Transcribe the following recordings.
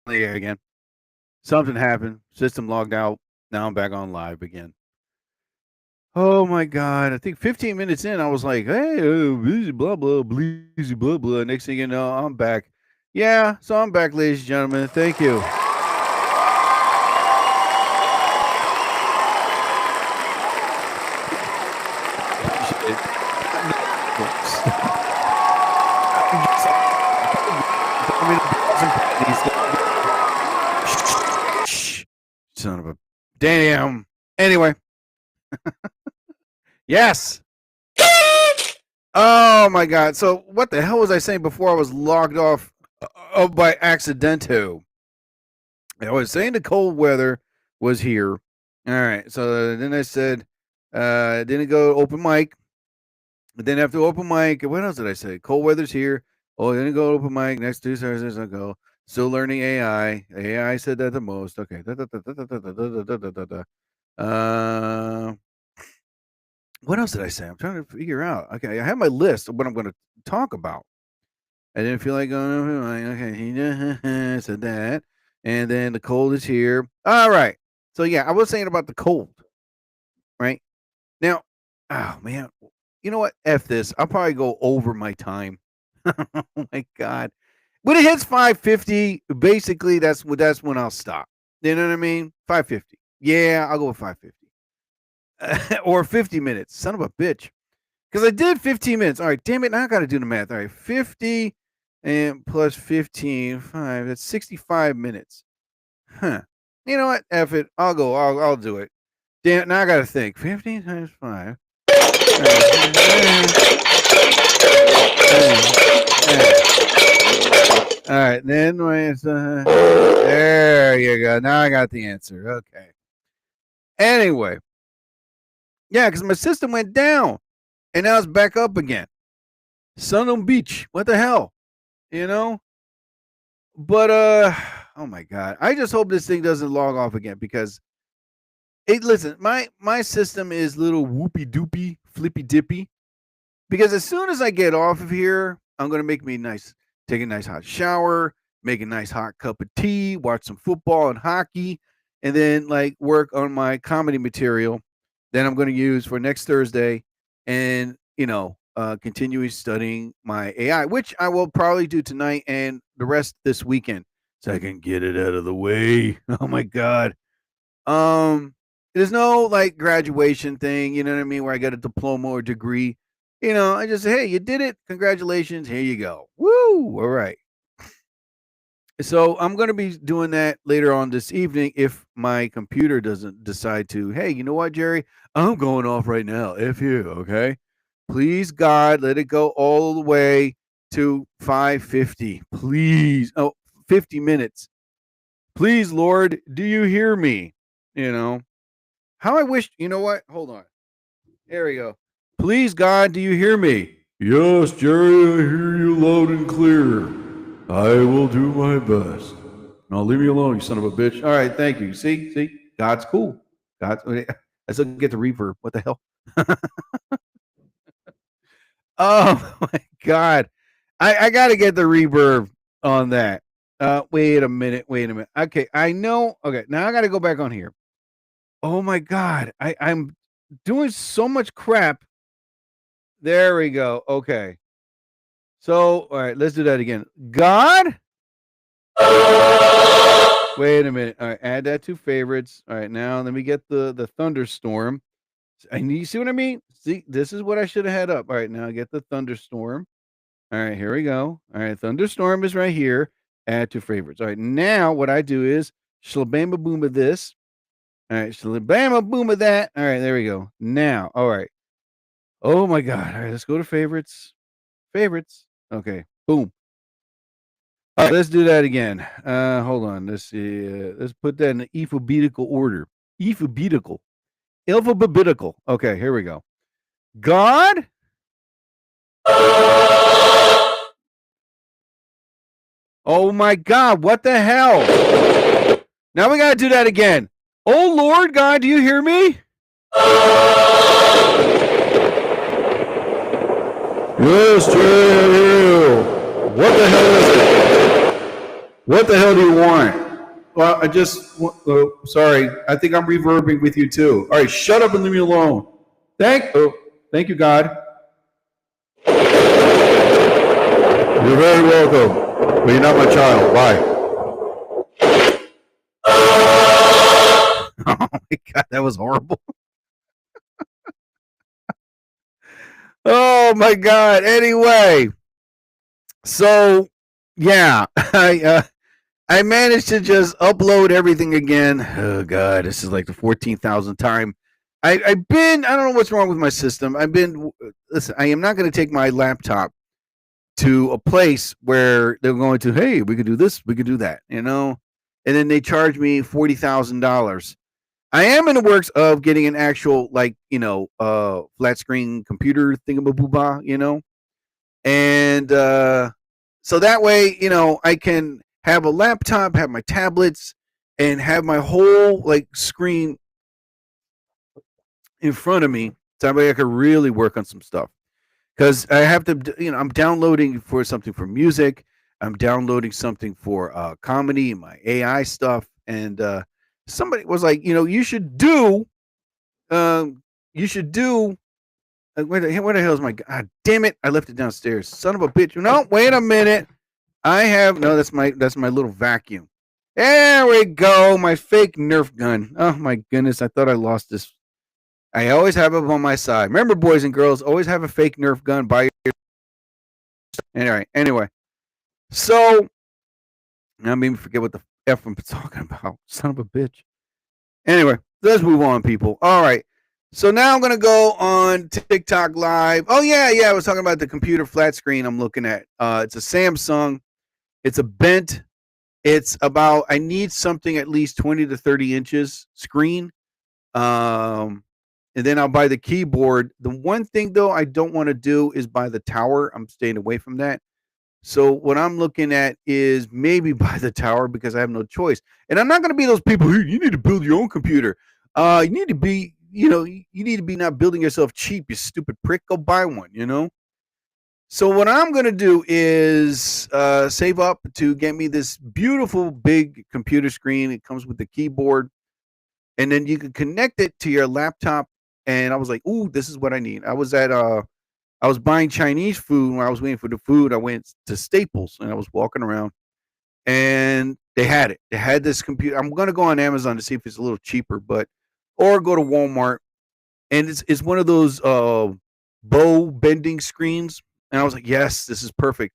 the air again. Something happened. System logged out. Now I'm back on live again. Oh my god! I think 15 minutes in, I was like, "Hey, blah blah, bleezy blah blah." Next thing you know, I'm back. Yeah, so I'm back, ladies and gentlemen. Thank you. Appreciate it. Son of a damn. Anyway. Yes. Oh my god. So what the hell was I saying before I was logged off by accidento? I was saying the cold weather was here. All right. So then I said, didn't go open mic. But then after open mic, what else did I say? Cold weather's here. Oh, didn't go open mic. Next 2 Thursdays I go. Still learning AI. AI said that the most. Okay. What else did I say? I'm trying to figure out. Okay, I have my list of what I'm going to talk about. I didn't feel like going over. Okay, he said that, and then the cold is here. All right. So yeah, I was saying about the cold. Right now, oh man, you know what? F this. I'll probably go over my time. Oh my god, when it hits 5:50, basically that's when I'll stop. You know what I mean? 5:50. Yeah, I'll go with 5:50 or 50 minutes. Son of a bitch. Because I did 15 minutes. All right, damn it. Now I got to do the math. All right, 50 and plus 15, 5. That's 65 minutes. Huh. You know what? F it. I'll go. I'll do it. Damn it. Now I got to think. 15 times 5. All right. Then, there you go. Now I got the answer. Okay. Anyway. Yeah, because my system went down. And now it's back up again. Sun on beach. What the hell? You know? But oh my god. I just hope this thing doesn't log off again because listen, my system is little whoopy doopy, flippy dippy. Because as soon as I get off of here, I'm gonna take a nice hot shower, make a nice hot cup of tea, watch some football and hockey, and then like work on my comedy material that I'm gonna use for next Thursday and continue studying my AI, which I will probably do tonight and the rest this weekend, so I can get it out of the way. Oh my god. Um, there's no like graduation thing, you know what I mean, where I get a diploma or degree. I just say, hey, you did it. Congratulations. Here you go. Woo! All right. So I'm going to be doing that later on this evening if my computer doesn't decide to. Hey, you know what, Jerry? I'm going off right now. If you okay, please God, let it go all the way to 5:50. Please, 50 minutes. Please, Lord, do you hear me? How I wish. You know what? Hold on. There we go. Please, God, do you hear me? Yes, Jerry, I hear you loud and clear. I will do my best. No, leave me alone, you son of a bitch. All right, thank you. See, God's cool. I still get the reverb. What the hell? Oh my god, I got to get the reverb on that. Wait a minute. Okay, I know. Okay, now I got to go back on here. Oh my god, I'm doing so much crap. There we go. Okay. So, all right, let's do that again. God? Wait a minute. All right, add that to favorites. All right, now let me get the thunderstorm. And you see what I mean? See, this is what I should have had up. All right, now get the thunderstorm. All right, here we go. All right, thunderstorm is right here. Add to favorites. All right, now what I do is shlabama boom of this. All right, shlabama boom of that. All right, there we go. Now, all right. Oh my god. All right, let's go to favorites. Favorites. Okay, boom. All right, let's do that again. Hold on. Let's see. Let's put that in alphabetical order. Alphabetical. Alphabetical. Okay, here we go. God? Oh my God, what the hell? Now we got to do that again. Oh Lord God, do you hear me? Yes, Jerry, I hear you. What the hell is it? What the hell do you want? Well, I just, sorry, I think I'm reverbing with you too. All right, shut up and leave me alone. Thank you, God. You're very welcome, but you're not my child. Bye. Oh my God, that was horrible. Oh my God. Anyway, so yeah, I managed to just upload everything again. Oh God, this is like the 14,000th time. I've been. I don't know what's wrong with my system. I've been. Listen, I am not going to take my laptop to a place where they're going to. Hey, we could do this. We could do that. And then they charge me $40,000. I am in the works of getting an actual flat screen computer thingamabooba. And so that way, I can have a laptop, have my tablets, and have my whole screen in front of me, so that way I could really work on some stuff. Because I have to, I'm downloading for something for music. I'm downloading something for comedy, my AI stuff, and somebody was like, you should do. Where the hell is my? God damn it! I left it downstairs. Son of a bitch! No, wait a minute. I have no. That's my little vacuum. There we go. My fake Nerf gun. Oh my goodness! I thought I lost this. I always have it on my side. Remember, boys and girls, always have a fake Nerf gun by your. Anyway, so I made me forget what the f I'm talking about. Son of a bitch. Anyway, let's move on, people. All right. So now I'm gonna go on TikTok Live. Oh yeah. I was talking about the computer flat screen I'm looking at. It's a Samsung. It's a bent. It's about. I need something at least 20 to 30 inches screen. And then I'll buy the keyboard. The one thing though I don't want to do is buy the tower. I'm staying away from that. So what I'm looking at is maybe buy the tower because I have no choice. And I'm not going to be those people who you need to build your own computer. You need to be, you need to be not building yourself cheap, you stupid prick. Go buy one. So what I'm going to do is save up to get me this beautiful big computer screen. It comes with the keyboard, and then you can connect it to your laptop. And I was like, "Ooh, this is what I need." I was buying Chinese food. When I was waiting for the food, I went to Staples and I was walking around, and they had it. They had this computer. I'm gonna go on Amazon to see if it's a little cheaper, or go to Walmart. And it's one of those bow bending screens. And I was like, yes, this is perfect,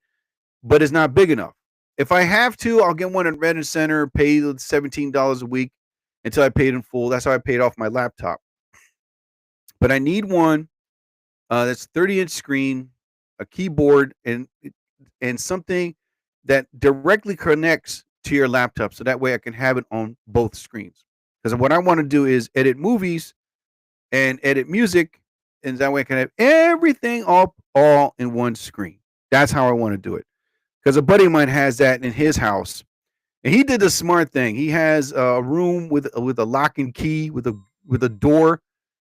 but it's not big enough. If I have to, I'll get one at Red Center, pay $17 a week until I paid in full. That's how I paid off my laptop. But I need one that's 30-inch screen, a keyboard, and something that directly connects to your laptop, so that way I can have it on both screens. Because what I want to do is edit movies and edit music, and that way I can have everything all in one screen. That's how I want to do it. Because a buddy of mine has that in his house, and he did the smart thing. He has a room with a lock and key with a door.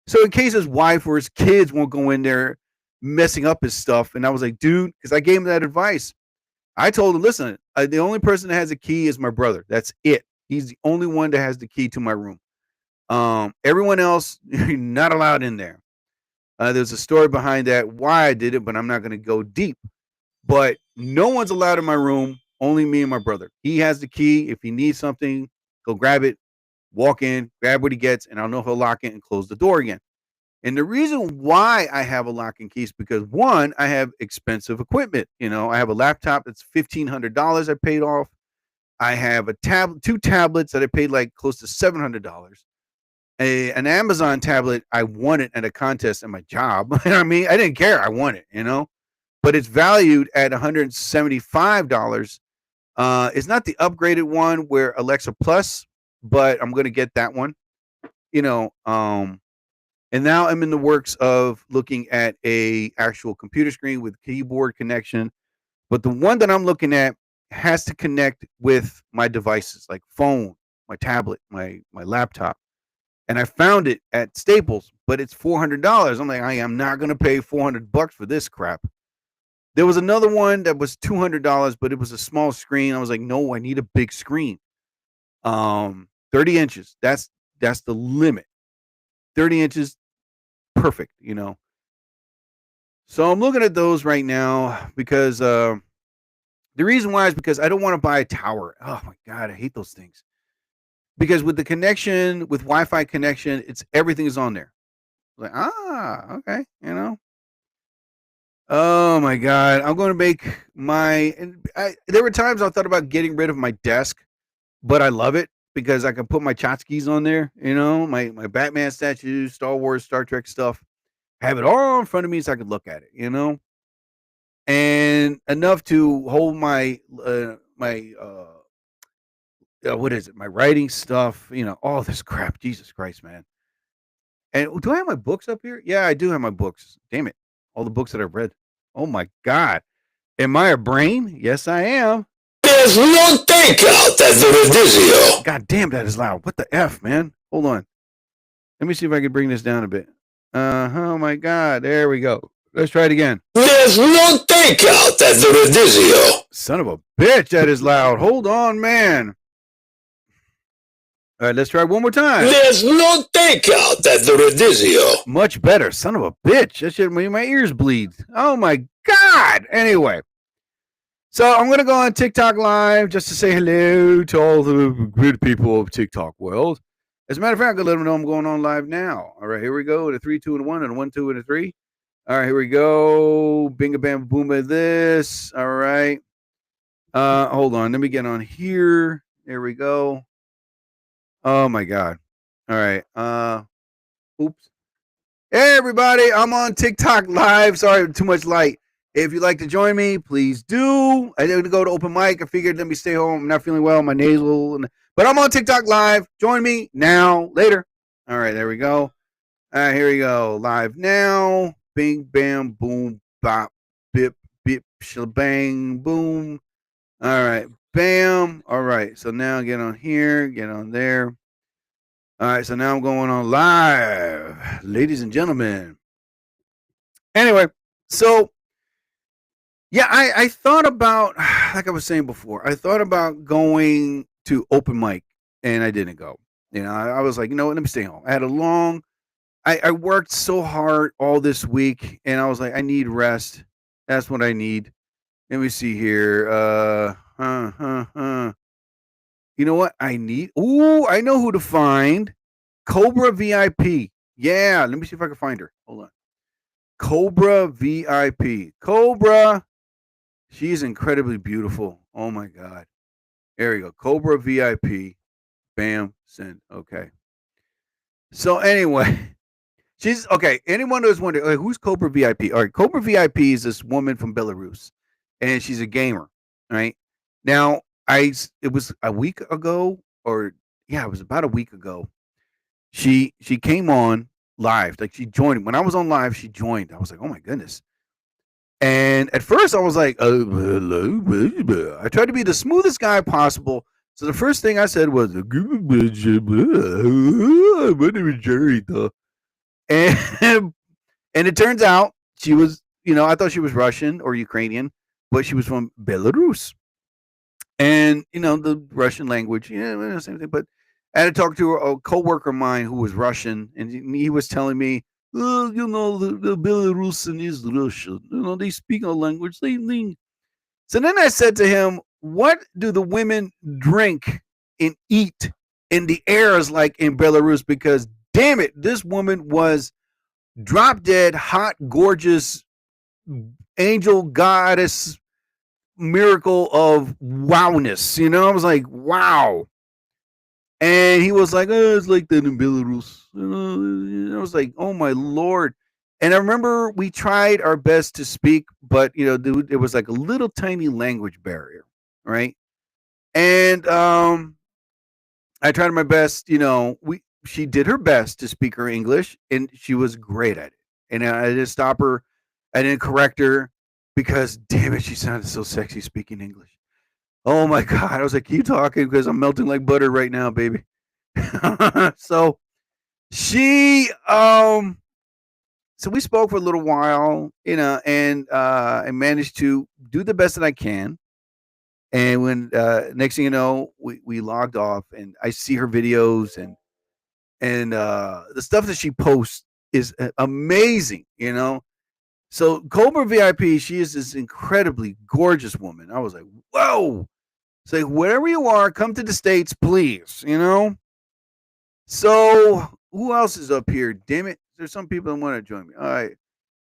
So in case his wife or his kids won't go in there messing up his stuff. And I was like, dude, because I gave him that advice. I told him, listen, the only person that has a key is my brother. That's it. He's the only one that has the key to my room. Everyone else, not allowed in there. There's a story behind that, why I did it, but I'm not going to go deep. But no one's allowed in my room, only me and my brother. He has the key. If he needs something, go grab it, walk in, grab what he gets, and I'll know he'll lock it and close the door again. And the reason why I have a lock and key is because, one, I have expensive equipment. I have a laptop that's $1,500 I paid off. I have two tablets that I paid like close to $700. An Amazon tablet I won it at a contest at my job. I mean, I didn't care. I won it, but it's valued at $175. It's not the upgraded one where Alexa Plus, but I'm going to get that one. And now I'm in the works of looking at a actual computer screen with keyboard connection. But the one that I'm looking at has to connect with my devices, like phone, my tablet, my laptop. And I found it at Staples, but it's $400. I'm like, I am not going to pay $400 for this crap. There was another one that was $200, but it was a small screen. I was like, no, I need a big screen. 30 inches. That's the limit. 30 inches, perfect, So I'm looking at those right now because the reason why is because I don't want to buy a tower. Oh my God, I hate those things. Because with the connection, with Wi-Fi connection, everything is on there. Like, okay, Oh my God, I'm going to make there were times I thought about getting rid of my desk, but I love it because I can put my tchotchkes on there, my Batman statues, Star Wars, Star Trek stuff, have it all in front of me so I could look at it, and enough to hold my what is it? My writing stuff, all this crap. Jesus Christ, man. And do I have my books up here? Yeah, I do have my books. Damn it. All the books that I've read. Oh my God. Am I a brain? Yes, I am. There's no takeout at the Rodizio. God damn, that is loud. What the F, man? Hold on. Let me see if I can bring this down a bit. Oh my God. There we go. Let's try it again. There's no takeout at the Rodizio. Son of a bitch, that is loud. Hold on, man. All right, let's try one more time. There's no takeout at the Rodizio. Much better. Son of a bitch. That shit made my ears bleed. Oh my God. Anyway. So I'm going to go on TikTok Live just to say hello to all the good people of TikTok world. As a matter of fact, I'm going to let them know I'm going on live now. All right, here we go. A 3, 2, and a 1, and a 1, 2, and a 3. All right, here we go. Binga bam boomba this. All right. Hold on. Let me get on here. There we go. Oh my God. All right. Oops. Hey everybody, I'm on TikTok Live. Sorry, too much light. If you'd like to join me, please do. I didn't go to open mic. I figured let me stay home. I'm not feeling well. My nasal. But I'm on TikTok Live. Join me now, later. All right, there we go. All right, here we go. Live now. Bing, bam, boom, bop, bip, bip, shabang, boom. All right, bam. All right, so now get on here, get on there. All right, so now I'm going on live, ladies and gentlemen. Anyway, so yeah, I thought about, like I was saying before, I thought about going to open mic, and I didn't go. I was like, let me stay home. I had I worked so hard all this week, and I was like, I need rest. That's what I need. Let me see here. You know what I need? Ooh, I know who to find. Cobra VIP. Yeah, let me see if I can find her. Hold on. Cobra VIP. Cobra. She's incredibly beautiful. Oh my God. There we go. Cobra VIP. Bam. Send. Okay. So anyway, she's okay. Anyone who's wondering, like, who's Cobra VIP? All right, Cobra VIP is this woman from Belarus, and she's a gamer. Right now, it was a week ago, or yeah, it was about a week ago. She came on live, like she joined when I was on live. She joined. I was like, oh my goodness. And at first, I was like, hello. I tried to be the smoothest guy possible. So the first thing I said was, my name is Jerry, though. And it turns out she was, I thought she was Russian or Ukrainian, but she was from Belarus. And, the Russian language, same thing. But I had to talk to a coworker of mine who was Russian, and he was telling me, the Belarusian is Russian. They speak a language. So then I said to him, what do the women drink and eat in the airs like in Belarus? Because, damn it, this woman was drop dead, hot, gorgeous, angel, goddess, miracle of wowness. I was like, wow. And he was like, oh, it's like that in Belarus. I was like, oh my Lord. And I remember we tried our best to speak, but dude, it was like a little tiny language barrier, right? And I tried my best. She did her best to speak her English, and she was great at it. And I didn't stop her. I didn't correct her because, damn it, she sounded so sexy speaking English. Oh my God. I was like, keep talking because I'm melting like butter right now, baby. So she so we spoke for a little while, and I managed to do the best that I can. And when next thing you know, we logged off, and I see her videos, and the stuff that she posts is amazing. So Cobra VIP, she is this incredibly gorgeous woman. I was like, whoa. Say, wherever you are, come to the States, please. So who else is up here? Damn it. There's some people that want to join me. All right.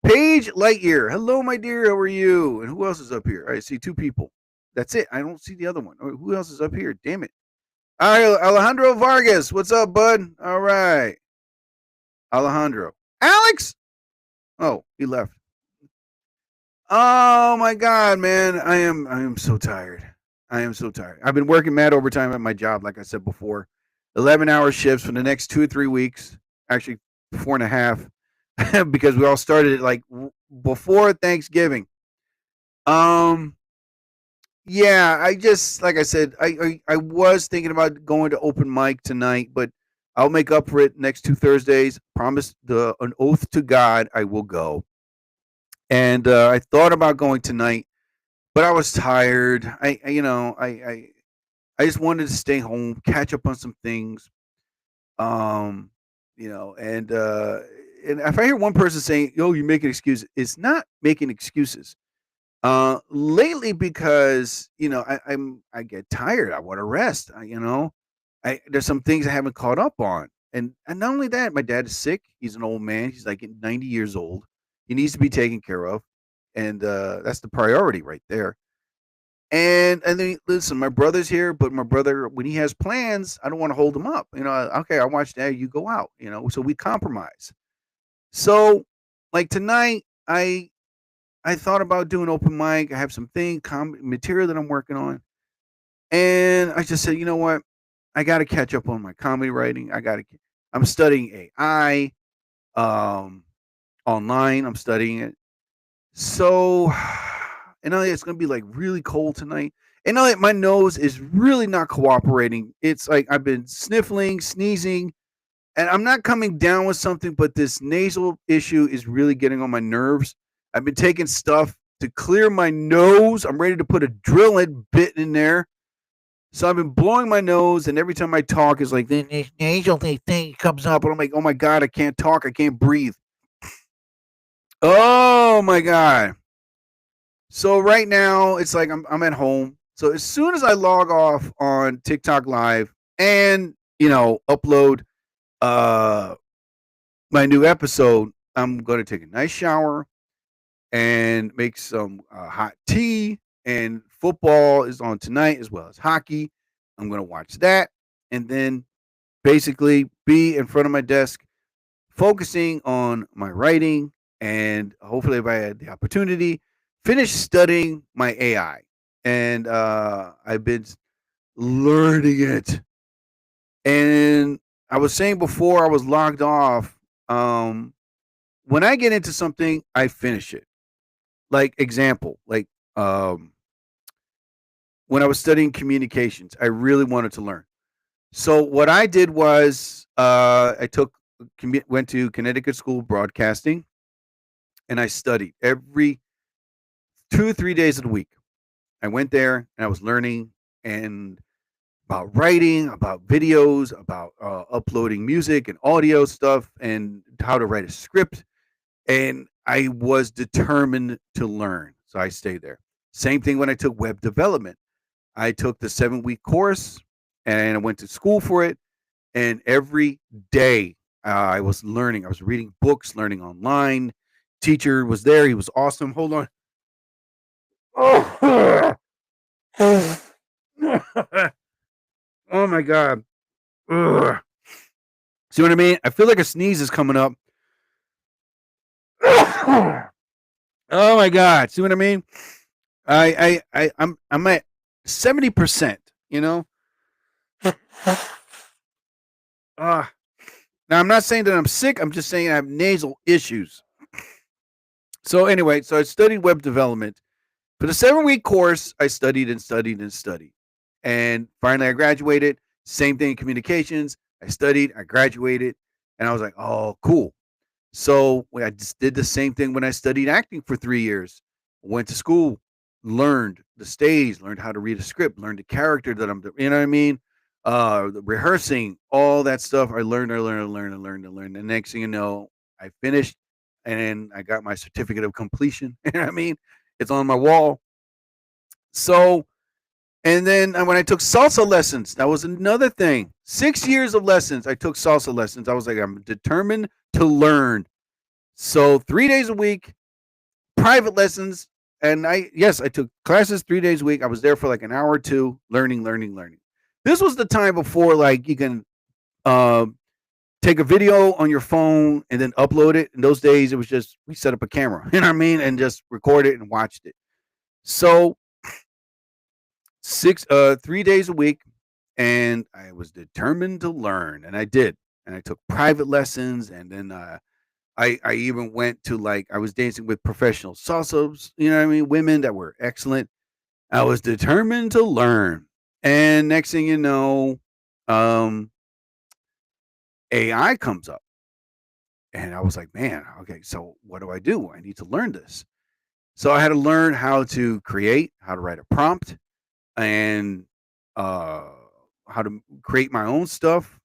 Paige Lightyear. Hello, my dear. How are you? And who else is up here? I see two people. That's it. I don't see the other one. Who else is up here? Damn it. All right, Alejandro Vargas. What's up, bud? All right. Alejandro. Alex? Oh, he left. Oh my God, man. I am so tired. I am so tired. I've been working mad overtime at my job, like I said before. 11-hour shifts for the next 2 or 3 weeks. Actually, 4.5, because we all started it like before Thanksgiving. Yeah, I just like I said, I was thinking about going to open mic tonight, but I'll make up for it next 2 Thursdays. Promise an oath to God I will go. And I thought about going tonight, but I was tired. I just wanted to stay home, catch up on some things. Um, and if I hear one person saying, "Yo, you making excuses," it's not making excuses. Lately, because I get tired. I want to rest. There's some things I haven't caught up on, and not only that, my dad is sick. He's an old man. He's like 90 years old. He needs to be taken care of, and that's the priority right there. And then listen, my brother's here, but my brother, when he has plans, I don't want to hold him up. Okay, I watch Dad. You go out. So we compromise. So, like tonight, I thought about doing open mic. I have some material that I'm working on, and I just said, you know what? I got to catch up on my comedy writing. I'm studying AI online. I'm studying it. So, it's going to be like really cold tonight. And my nose is really not cooperating. It's like I've been sniffling, sneezing, and I'm not coming down with something, but this nasal issue is really getting on my nerves. I've been taking stuff to clear my nose. I'm ready to put a drill bit in there. So I've been blowing my nose, and every time I talk, it's like the nasal thing comes up, and I'm like, oh my God, I can't talk. I can't breathe. Oh my God. So right now, it's like I'm at home. So as soon as I log off on TikTok Live and, upload my new episode, I'm going to take a nice shower and make some hot tea. And football is on tonight as well as hockey. I'm going to watch that and then basically be in front of my desk focusing on my writing, and hopefully, if I had the opportunity, finish studying my AI. And I've been learning it. And I was saying before I was logged off, when I get into something, I finish it. Like example, like when I was studying communications, I really wanted to learn. So what I did was went to Connecticut School of Broadcasting, and I studied every 2 or 3 days of the week. I went there and I was learning and about writing, about videos, about uploading music and audio stuff, and how to write a script. And I was determined to learn, so I stayed there. Same thing when I took web development. I took the 7-week course and I went to school for it. And every day I was learning. I was reading books, learning online. Teacher was there. He was awesome. Hold on. Oh, oh my God. Ugh. See what I mean? I feel like a sneeze is coming up. Oh my God. See what I mean? I'm at 70%, Now I'm not saying that I'm sick. I'm just saying I have nasal issues. So anyway, so I studied web development. For the 7-week course, I studied and studied and studied. And finally I graduated. Same thing in communications. I studied, I graduated, and I was like, oh, cool. So I just did the same thing when I studied acting for 3 years. Went to school, learned the stage, learned how to read a script, learned the character that I'm, you know what I mean? The rehearsing, all that stuff. I learned, I learned, I learned, I learned, I learned. And next thing you know, I finished and then I got my certificate of completion. You know what I mean? It's on my wall. So, and then when I took salsa lessons, that was another thing. 6 years of lessons. I took salsa lessons. I was like, I'm determined to learn. So 3 days a week, private lessons. And I took classes 3 days a week. I was there for like an hour or two, learning, learning, learning. This was the time before like you can uh, take a video on your phone and then upload it. In those days, it was just we set up a camera, you know what I mean, and just record it and watched it. So 3 days a week, and I was determined to learn, and I did. And I took private lessons, and then I even went to like I was dancing with professional salsas, you know what I mean, women that were excellent. I was determined to learn, and next thing you know, um, AI comes up, and I was like, man, okay, so what do I do? I need to learn this. So I had to learn how to create, how to write a prompt, and uh, how to create my own stuff,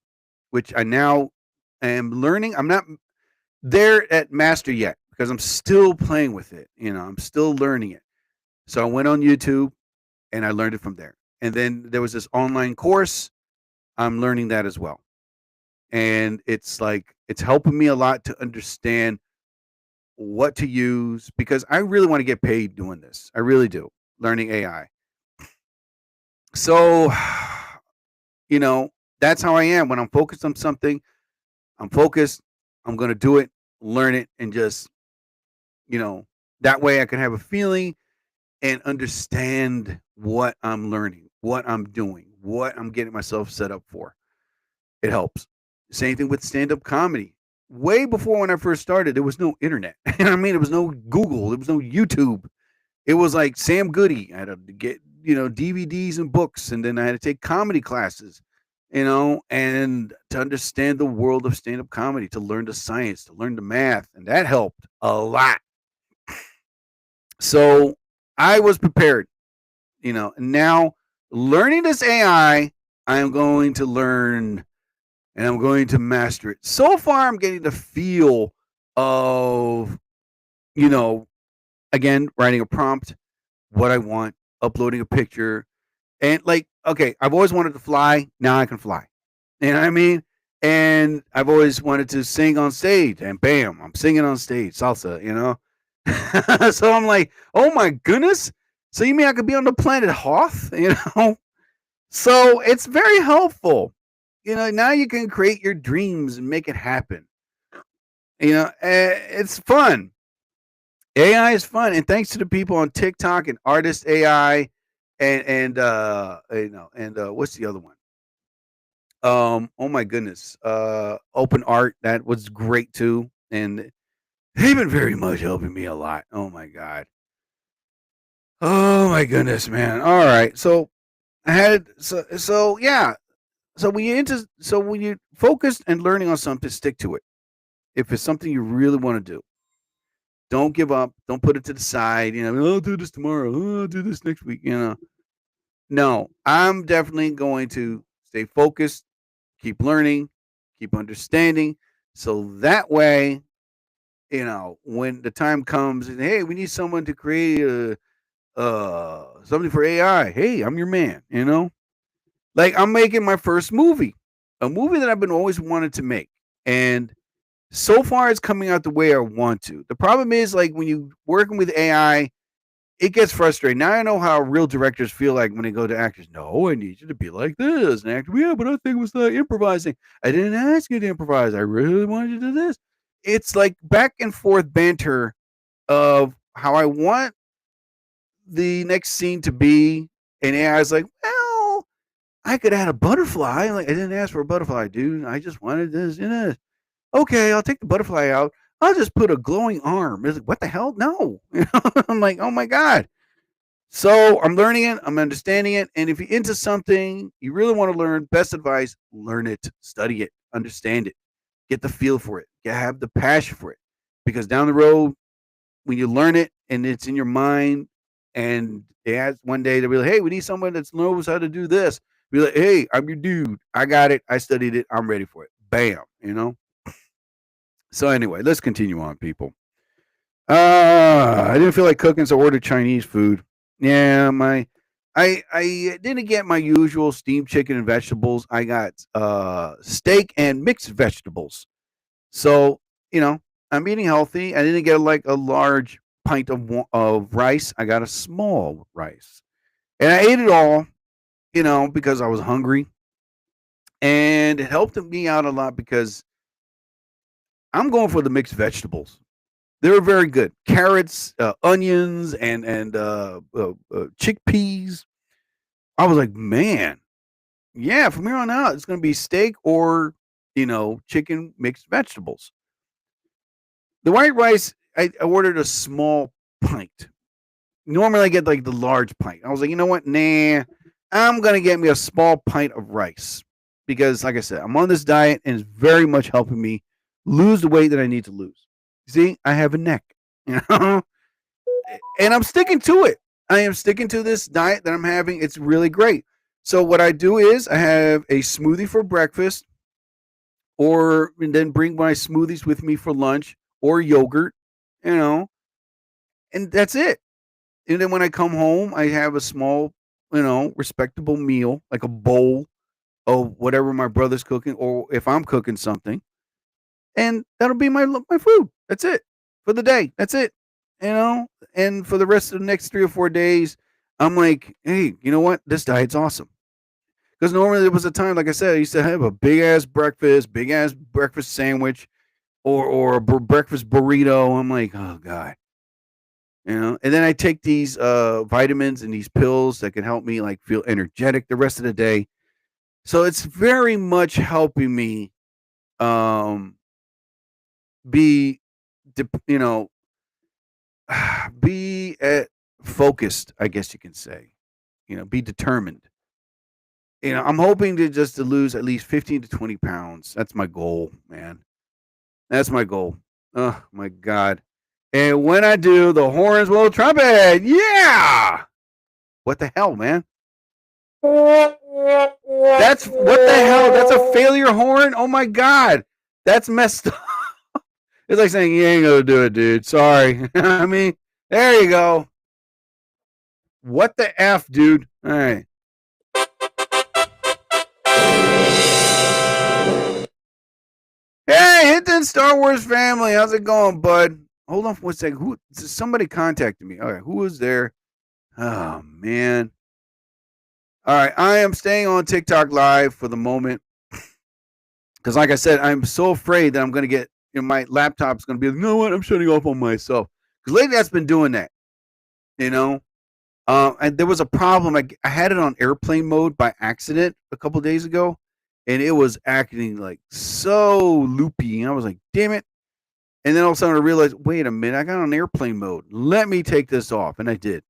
which I now am learning. I'm not there at master yet because I'm still playing with it. You know, I'm still learning it. So I went on YouTube and I learned it from there. And then there was this online course. I'm learning that as well. And it's like, it's helping me a lot to understand what to use because I really want to get paid doing this. I really do, learning AI. So, you know, that's how I am. When I'm focused on something, I'm focused. I'm going to do it, learn it, and just, you know, that way I can have a feeling and understand what I'm learning, what I'm doing, what I'm getting myself set up for. It helps. Same thing with stand up comedy. Way before when I first started, there was no internet. You know what I mean? There was no Google, there was no YouTube. It was like Sam Goody. I had to get, DVDs and books, and then I had to take comedy classes, and to understand the world of stand up comedy, to learn the science, to learn the math. And that helped a lot. So I was prepared, and now learning this AI, I am going to learn and I'm going to master it. So far, I'm getting the feel of, you know, again, writing a prompt, what I want, uploading a picture, and like, okay, I've always wanted to fly. Now I can fly. You know what I mean? And I've always wanted to sing on stage, and bam, I'm singing on stage, salsa. So I'm like, oh my goodness. So you mean I could be on the planet Hoth? So it's very helpful. Now you can create your dreams and make it happen. It's fun. AI is fun, and thanks to the people on TikTok and Artist AI, and what's the other one? Oh my goodness, Open Art, that was great too, and they've been very much helping me a lot. Oh my god. Oh my goodness, man. All right, so I had so yeah. So when you focus and learning on something, stick to it. If it's something you really want to do, don't give up. Don't put it to the side. I'll do this tomorrow. I'll do this next week. No, I'm definitely going to stay focused, keep learning, keep understanding. So that way, when the time comes and hey, we need someone to create something for AI. Hey, I'm your man. Like I'm making my first movie, a movie that I've been always wanted to make, and so far it's coming out the way I want to. The problem is like when you working with AI, it gets frustrating. Now I know how real directors feel like when they go to actors. No, I need you to be like this. And actor, yeah, but I think it was improvising. I didn't ask you to improvise. I really wanted you to do this. It's like back and forth banter of how I want the next scene to be, and AI is like, well, I could add a butterfly. Like I didn't ask for a butterfly, dude. I just wanted this. Okay, I'll take the butterfly out. I'll just put a glowing arm. It's like, what the hell? No. I'm like, oh my God. So I'm learning it, I'm understanding it. And if you're into something you really want to learn, best advice, learn it, study it, understand it, get the feel for it, have the passion for it. because down the road, when you learn it and it's in your mind, and it has one day they'll be like, "Hey, we need someone that knows how to do this." Be like, "Hey, I'm your dude. I got it. I studied it. I'm ready for it." Bam. So anyway, let's continue on, people. I didn't feel like cooking, so I ordered Chinese food. Yeah, I didn't get my usual steamed chicken and vegetables. I got steak and mixed vegetables. So, I'm eating healthy. I didn't get like a large pint of rice. I got a small rice. And I ate it all, because I was hungry. And it helped me out a lot because I'm going for the mixed vegetables. They were very good. Carrots, onions, and chickpeas. I was like, man, yeah. From here on out, it's going to be steak or chicken mixed vegetables. The white rice, I ordered a small pint. Normally, I get like the large pint. I was like, you know what? Nah, I'm going to get me a small pint of rice because, like I said, I'm on this diet and it's very much helping me lose the weight that I need to lose. See, I have a neck, and I'm sticking to it. I am sticking to this diet that I'm having. It's really great. So what I do is I have a smoothie for breakfast, and then bring my smoothies with me for lunch or yogurt, and that's it. And then when I come home, I have a small, respectable meal, like a bowl of whatever my brother's cooking, or if I'm cooking something, and that'll be my food. That's it for the day. That's it. And for the rest of the next 3 or 4 days, I'm like, hey, you know what? This diet's awesome. Because normally there was a time, like I said, I used to have a big ass breakfast sandwich, or a breakfast burrito. I'm like, oh god, And then I take these vitamins and these pills that can help me like feel energetic the rest of the day. So it's very much helping me um be you know be focused, I guess you can say. Be determined. I'm hoping to lose at least 15 to 20 pounds. That's my goal, man. That's my goal. Oh my god. And when I do, the horns will trumpet. Yeah. What the hell, man? That's what the hell? That's a failure horn? Oh my god. That's messed up. It's like saying you ain't gonna do it, dude. Sorry. I mean, there you go. What the F, dude? All right. Hey, Hinton Star Wars family. How's it going, bud? Hold on for 1 second. Somebody contacted me. All right, who was there? Oh man. All right, I am staying on TikTok live for the moment. Because like I said, I'm so afraid that I'm gonna get my laptop's gonna be like, you know what? I'm shutting off on myself. Because lately that's been doing that. And there was a problem. I had it on airplane mode by accident a couple days ago, and it was acting like so loopy. And I was like, damn it. And then all of a sudden I realized, wait a minute, I got on airplane mode. Let me take this off. And I did.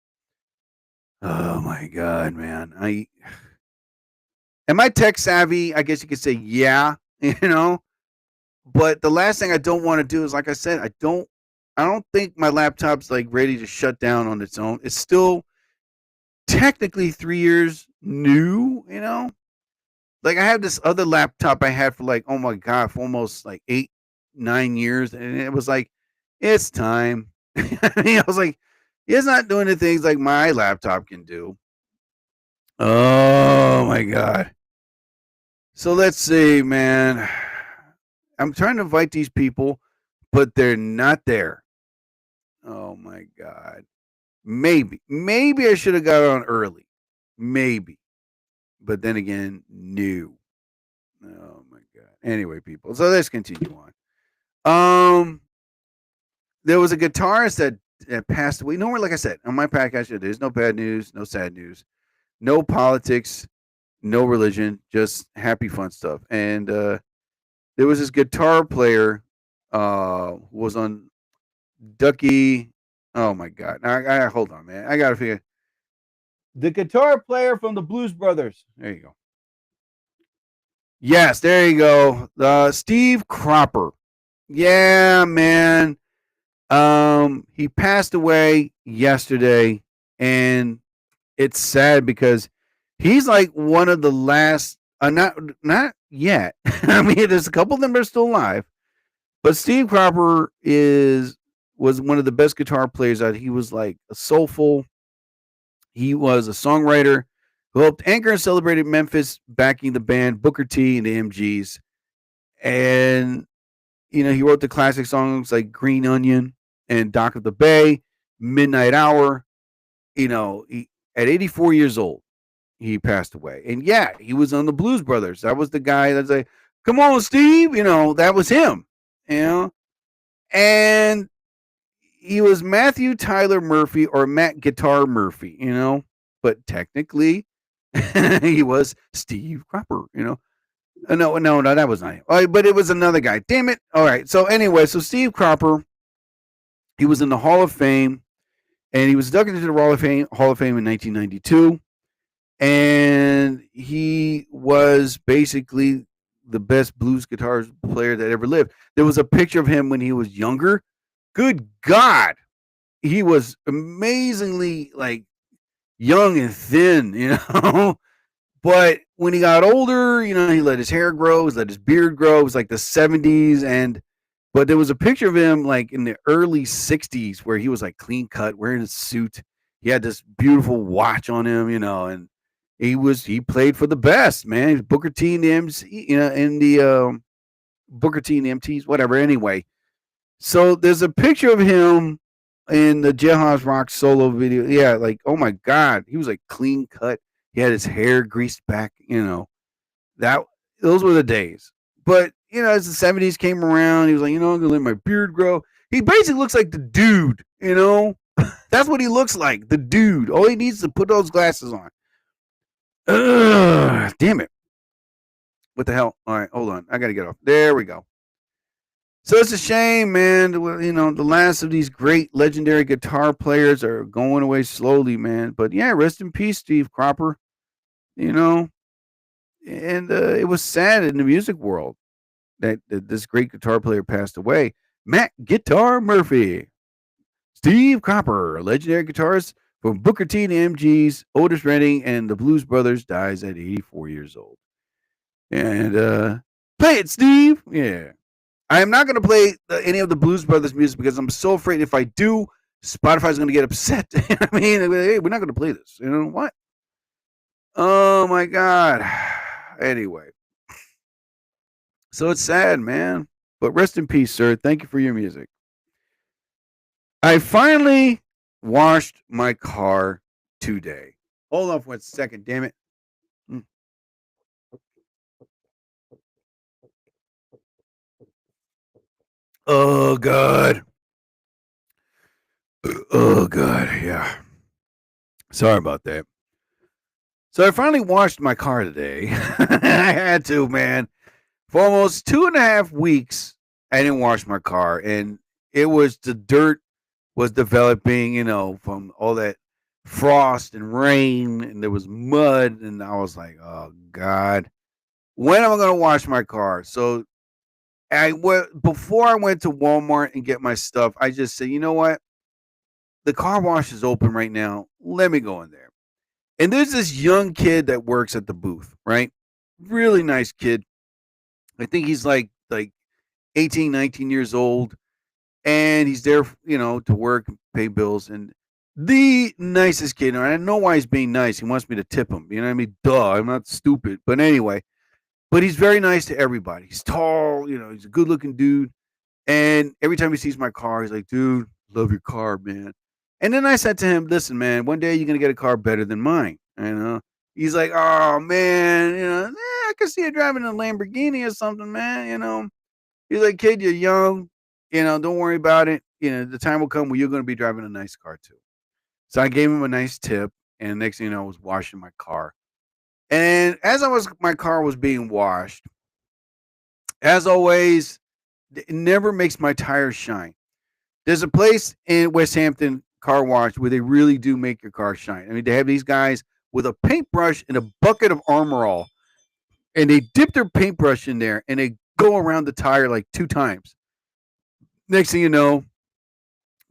Oh my God, man. Am I tech savvy? I guess you could say, yeah, But the last thing I don't want to do is, like I said, I don't think my laptop's like ready to shut down on its own. It's still technically 3 years new, Like I have this other laptop I had for like, oh my God, for almost like 8-9 years. And it was like, it's time. I was like, it's not doing the things like my laptop can do. Oh my God. So let's see, man. I'm trying to invite these people, but they're not there. Oh my God. Maybe I should have got on early. Maybe. But then again, no. Oh my God. Anyway, people. So let's continue on. There was a guitarist that passed away. Normally, like I said, on my podcast, there's no bad news, no sad news, no politics, no religion, just happy fun stuff. And there was this guitar player who was on Ducky. Oh my God. I hold on, man. I gotta figure. The guitar player from the Blues Brothers. There you go. Yes, there you go. Steve Cropper. Yeah, man. He passed away yesterday, and it's sad because he's like one of the last. Not yet. I mean, there's a couple of them that are still alive, but Steve Cropper was one of the best guitar players out. He was like a soulful. He was a songwriter who helped anchor and celebrated Memphis, backing the band Booker T and the MGs. And he wrote the classic songs like Green Onion and Dock of the Bay, Midnight Hour. At 84 years old, he passed away. And yeah, he was on the Blues Brothers. That was the guy that's like, come on, Steve. That was him. And he was Matthew Tyler Murphy or Matt Guitar Murphy, but technically he was Steve Cropper, No, that was not him. But it was another guy. Damn it. All right. So anyway, Steve Cropper, he was in the Hall of Fame, and he was inducted into the Hall of Fame in 1992. And he was basically the best blues guitar player that ever lived. There was a picture of him when he was younger. Good God. He was amazingly like young and thin, But when he got older, he let his hair grow, he let his beard grow. It was like the 70s. But there was a picture of him like in the early 60s where he was like clean cut, wearing a suit. He had this beautiful watch on him, and he played for the best, man. He was Booker T and the MC, in the Booker T and the MTs, whatever. Anyway, so there's a picture of him in the Jailhouse Rock solo video. Yeah, like, oh my God, he was like clean cut. He had his hair greased back, those were the days. But, as the 70s came around, he was like, I'm going to let my beard grow. He basically looks like the dude, That's what he looks like, the dude. All he needs is to put those glasses on. Damn it. What the hell? All right, hold on. I got to get off. There we go. So it's a shame, man. The last of these great legendary guitar players are going away slowly, man. But yeah, rest in peace, Steve Cropper. And it was sad in the music world that this great guitar player passed away. Matt Guitar Murphy. Steve Cropper, a legendary guitarist from Booker T and the MGs, Otis Redding, and the Blues Brothers, dies at 84 years old. And play it, Steve. Yeah. I am not going to play any of the Blues Brothers music because I'm so afraid if I do, Spotify's going to get upset. I mean, hey, we're not going to play this. You know what? Oh my God. Anyway. So it's sad, man. But rest in peace, sir. Thank you for your music. I finally washed my car today. Hold on for a second, damn it. Oh, God. Oh, God. Yeah. Sorry about that. So I finally washed my car today. I had to, man. For almost 2.5 weeks, I didn't wash my car. And it was the dirt was developing, from all that frost and rain. And there was mud. And I was like, oh, God. When am I going to wash my car? So before I went to Walmart and get my stuff, I just said, you know what? The car wash is open right now. Let me go in there. And there's this young kid that works at the booth, right? Really nice kid. I think he's like 18, 19 years old. And he's there, to work and pay bills. And the nicest kid. And I know why he's being nice. He wants me to tip him. You know what I mean? Duh, I'm not stupid. But anyway. But he's very nice to everybody. He's tall, he's a good looking dude. And every time he sees my car, he's like, dude, love your car, man. And then I said to him, listen, man, one day you're going to get a car better than mine. He's like, oh, man, I can see you driving a Lamborghini or something, man, He's like, kid, you're young, don't worry about it. The time will come where you're going to be driving a nice car too. So I gave him a nice tip. And next thing you know, I was washing my car. And as my car was being washed, as always, it never makes my tires shine. There's a place in West Hampton car wash where they really do make your car shine. I mean, they have these guys with a paintbrush and a bucket of Armor All, and they dip their paintbrush in there and they go around the tire like 2 times. Next thing you know,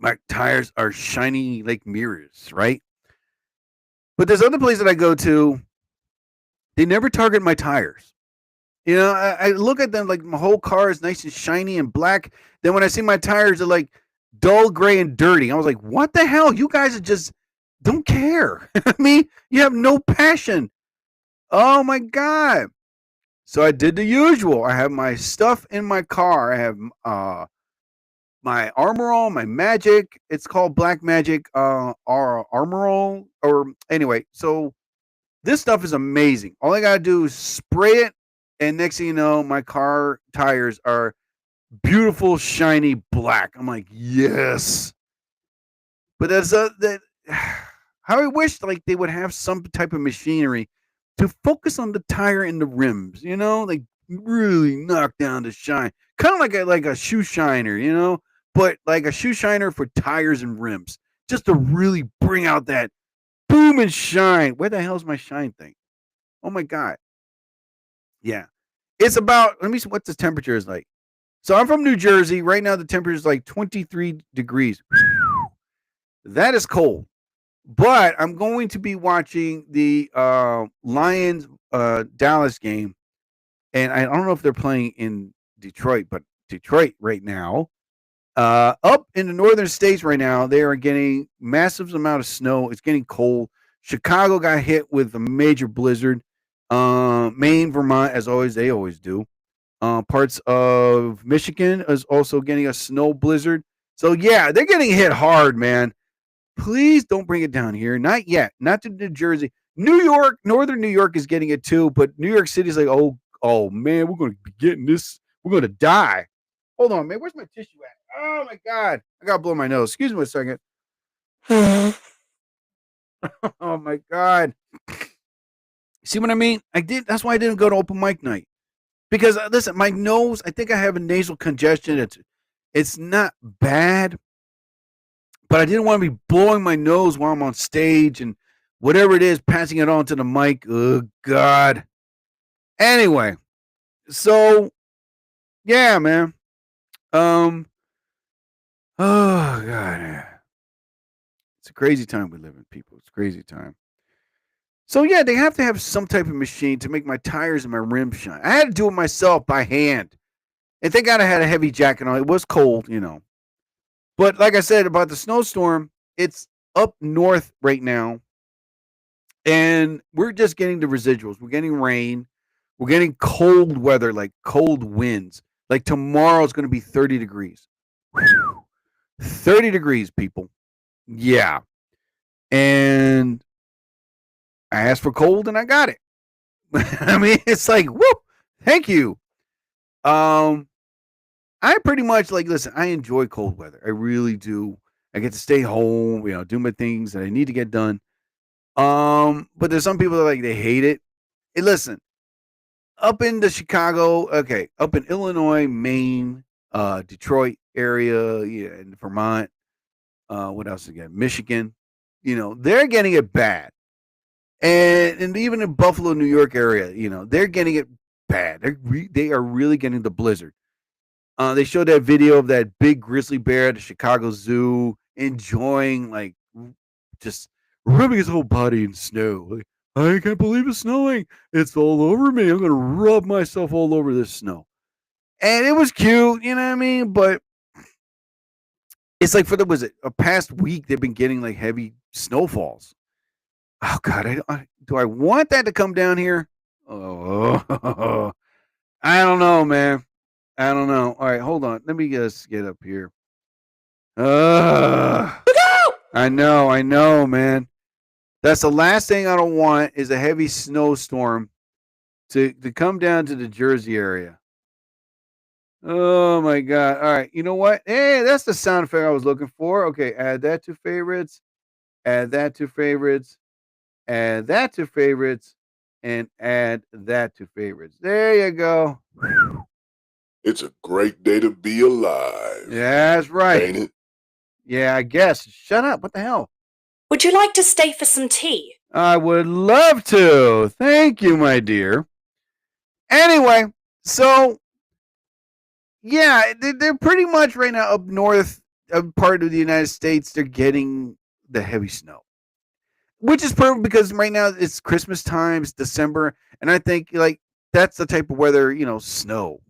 My tires are shiny like mirrors, right? But there's other places that I go to, they never target my tires. I look at them like my whole car is nice and shiny and black. Then when I see my tires, they're like dull gray and dirty. I was like, what the hell? You guys are just don't care. I mean, you have no passion. Oh my God. So I did the usual. I have my stuff in my car. I have my Armor All, my Magic. It's called Black Magic Armor All. Or anyway, so this stuff is amazing. All I gotta do is spray it, and next thing you know, my car tires are beautiful, shiny black. I'm like, yes. But that's that. How I wish like they would have some type of machinery to focus on the tire and the rims. Like really knock down the shine, kind of like a shoe shiner. But like a shoe shiner for tires and rims, just to really bring out that boom and shine. Where the hell's my shine thing? Oh my God. Yeah. It's about, let me see what the temperature is like. So I'm from New Jersey. Right now, the temperature is like 23 degrees. That is cold. But I'm going to be watching the Lions Dallas game. And I don't know if they're playing in Detroit, but Detroit right now, up in the northern states right now, they are getting massive amount of snow. It's getting cold. Chicago got hit with a major blizzard. Maine, Vermont, as always, they always do. Parts of Michigan is also getting a snow blizzard. So yeah, they're getting hit hard, man. Please don't bring it down here. Not yet. Not to New Jersey. New York, northern New York is getting it too, but New York City is like, oh man, we're going to be getting this. We're going to die. Hold on, man. Where's my tissue at? Oh my God. I got to blow my nose. Excuse me a second. Oh my God. See what I mean? That's why I didn't go to open mic night. Because listen, my nose, I think I have a nasal congestion. It's not bad, but I didn't want to be blowing my nose while I'm on stage and whatever it is, passing it on to the mic. Oh God. Anyway, so yeah, man. Oh God. It's a crazy time we live in, people. It's a crazy time. So yeah, they have to have some type of machine to make my tires and my rims shine. I had to do it myself by hand. And thank God I had a heavy jacket on. It was cold, But like I said about the snowstorm, it's up north right now. And we're just getting the residuals. We're getting rain. We're getting cold weather, like cold winds. Like tomorrow's going to be 30 degrees. 30 degrees, people. Yeah. And I asked for cold and I got it. I mean, it's like, whoop, thank you. I pretty much listen, I enjoy cold weather. I really do. I get to stay home, do my things that I need to get done. But there's some people that they hate it. Hey, listen, up in the Chicago, up in Illinois, Maine, Detroit area, yeah, in Vermont, what else again? Michigan, they're getting it bad. And even in Buffalo, New York area, they're getting it bad. They are really getting the blizzard. They showed that video of that big grizzly bear at the Chicago Zoo enjoying, just rubbing his whole body in snow. Like, I can't believe it's snowing. It's all over me. I'm going to rub myself all over this snow. And it was cute, you know what I mean? But it's like a past week, they've been getting heavy snowfalls. Oh, God, do I want that to come down here? Oh, I don't know, man. I don't know. All right, hold on. Let me just get up here. I know, man. That's the last thing I don't want is a heavy snowstorm to come down to the Jersey area. Oh my God. All right. You know what? Hey, that's the sound effect I was looking for. Okay, add that to favorites. Add that to favorites. Add that to favorites. And add that to favorites. There you go. It's a great day to be alive. Yeah, that's right. Ain't it? Yeah, I guess. Shut up. What the hell? Would you like to stay for some tea? I would love to. Thank you, my dear. Anyway, so yeah, they're pretty much right now up north. part of the United States, they're getting the heavy snow, which is perfect because right now it's Christmas time, it's December, and I think like that's the type of weather, snow,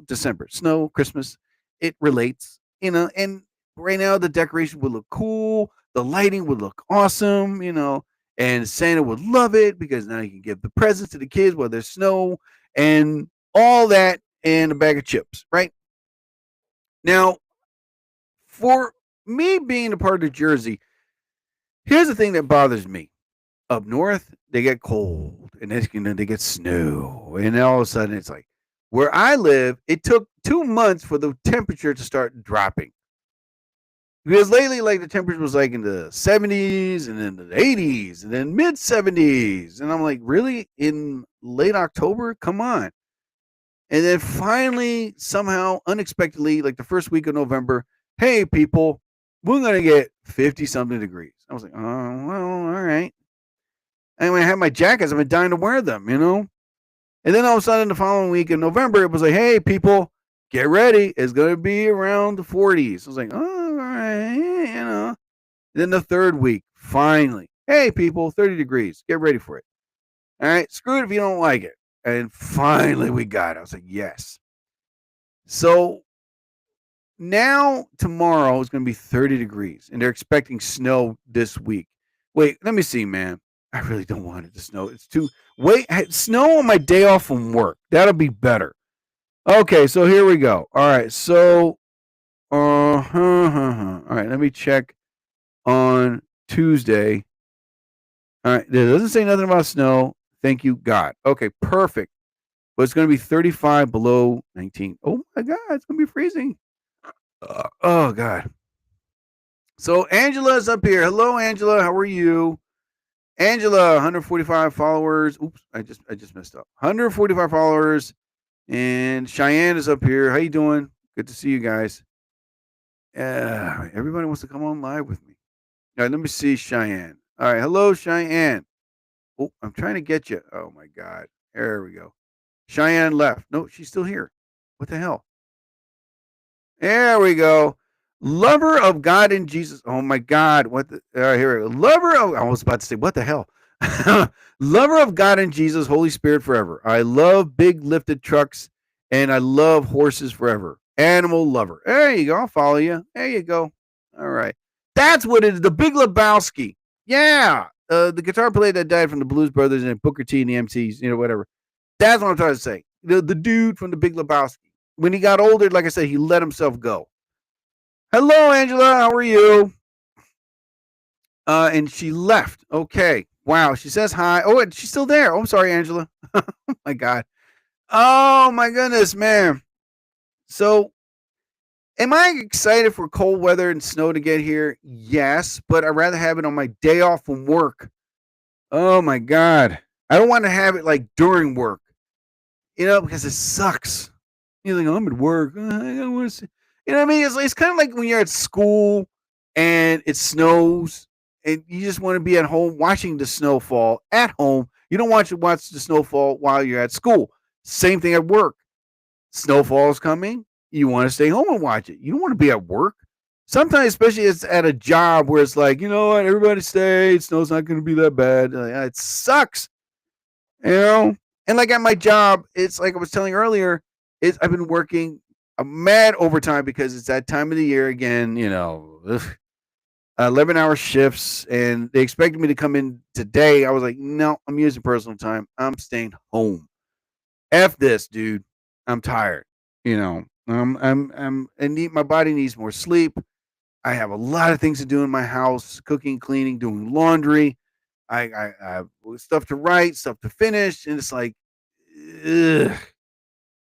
December, snow, Christmas, it relates, and right now the decoration would look cool, the lighting would look awesome, and Santa would love it because now you can give the presents to the kids while there's snow and all that and a bag of chips, right? Now, for me being a part of Jersey, here's the thing that bothers me. Up north, they get cold and they get snow. And then all of a sudden, it's like where I live, it took 2 months for the temperature to start dropping. Because lately, like the temperature was like in the 70s and then the 80s and then mid 70s. And I'm like, really? In late October? Come on. And then finally, somehow, unexpectedly, like the first week of November, hey, people, we're going to get 50 something degrees. I was like, oh, well, all right. And when I had my jackets, I've been dying to wear them, And then all of a sudden, the following week in November, it was like, hey, people, get ready. It's going to be around the 40s. I was like, oh, all right, Then the third week, finally, hey, people, 30 degrees. Get ready for it. All right, screw it if you don't like it. And finally, we got it. I was like, yes. So now, tomorrow is going to be 30 degrees, and they're expecting snow this week. Wait, let me see, man. I really don't want it to snow. It's too wait. Snow on my day off from work. That'll be better. Okay, so here we go. All right, so all right. Let me check on Tuesday. All right, there doesn't say nothing about snow. Thank you, God. Okay, perfect. But it's going to be 35 below 19. Oh my God, it's going to be freezing. Oh God. So Angela's up here. Hello, Angela. How are you? Angela, 145 followers. Oops, I just messed up. 145 followers. And Cheyenne is up here. How you doing? Good to see you guys. Everybody wants to come on live with me. All right, let me see Cheyenne. All right, hello, Cheyenne. Oh, I'm trying to get you. Oh my God. There we go. Cheyenne left. No, she's still here. What the hell? There we go. Lover of God and Jesus. Oh my God. What the here we go. Lover of I was about to say, what the hell? Lover of God and Jesus, Holy Spirit forever. I love big lifted trucks and I love horses forever. Animal lover. There you go. I'll follow you. There you go. All right. That's what it is. The Big Lebowski. Yeah. The guitar player that died from the Blues Brothers and Booker T and the MCs, whatever. That's what I'm trying to say. The dude from the Big Lebowski. When he got older, like I said, he let himself go. Hello, Angela. How are you? And she left. Okay. Wow. She says hi. Oh, and she's still there. Oh, I'm sorry, Angela. Oh my God. Oh my goodness, man. So, am I excited for cold weather and snow to get here? Yes, but I'd rather have it on my day off from work. Oh my God. I don't want to have it like during work, because it sucks. You're like, I'm at work. I don't want to see. You know what I mean? It's kind of like when you're at school and it snows and you just want to be at home watching the snowfall at home. You don't want to watch the snowfall while you're at school. Same thing at work. Snowfall's coming. You want to stay home and watch it. You don't want to be at work. Sometimes, especially it's at a job where it's like, you know what, everybody stay. Snow's not going to be that bad. It sucks. And like at my job, it's like I was telling earlier, I've been working a mad overtime because it's that time of the year again, 11-hour shifts, and they expected me to come in today. I was like, no, I'm using personal time. I'm staying home. F this, dude. I'm tired. My body needs more sleep. I have a lot of things to do in my house: cooking, cleaning, doing laundry. I have stuff to write, stuff to finish, and it's like, ugh.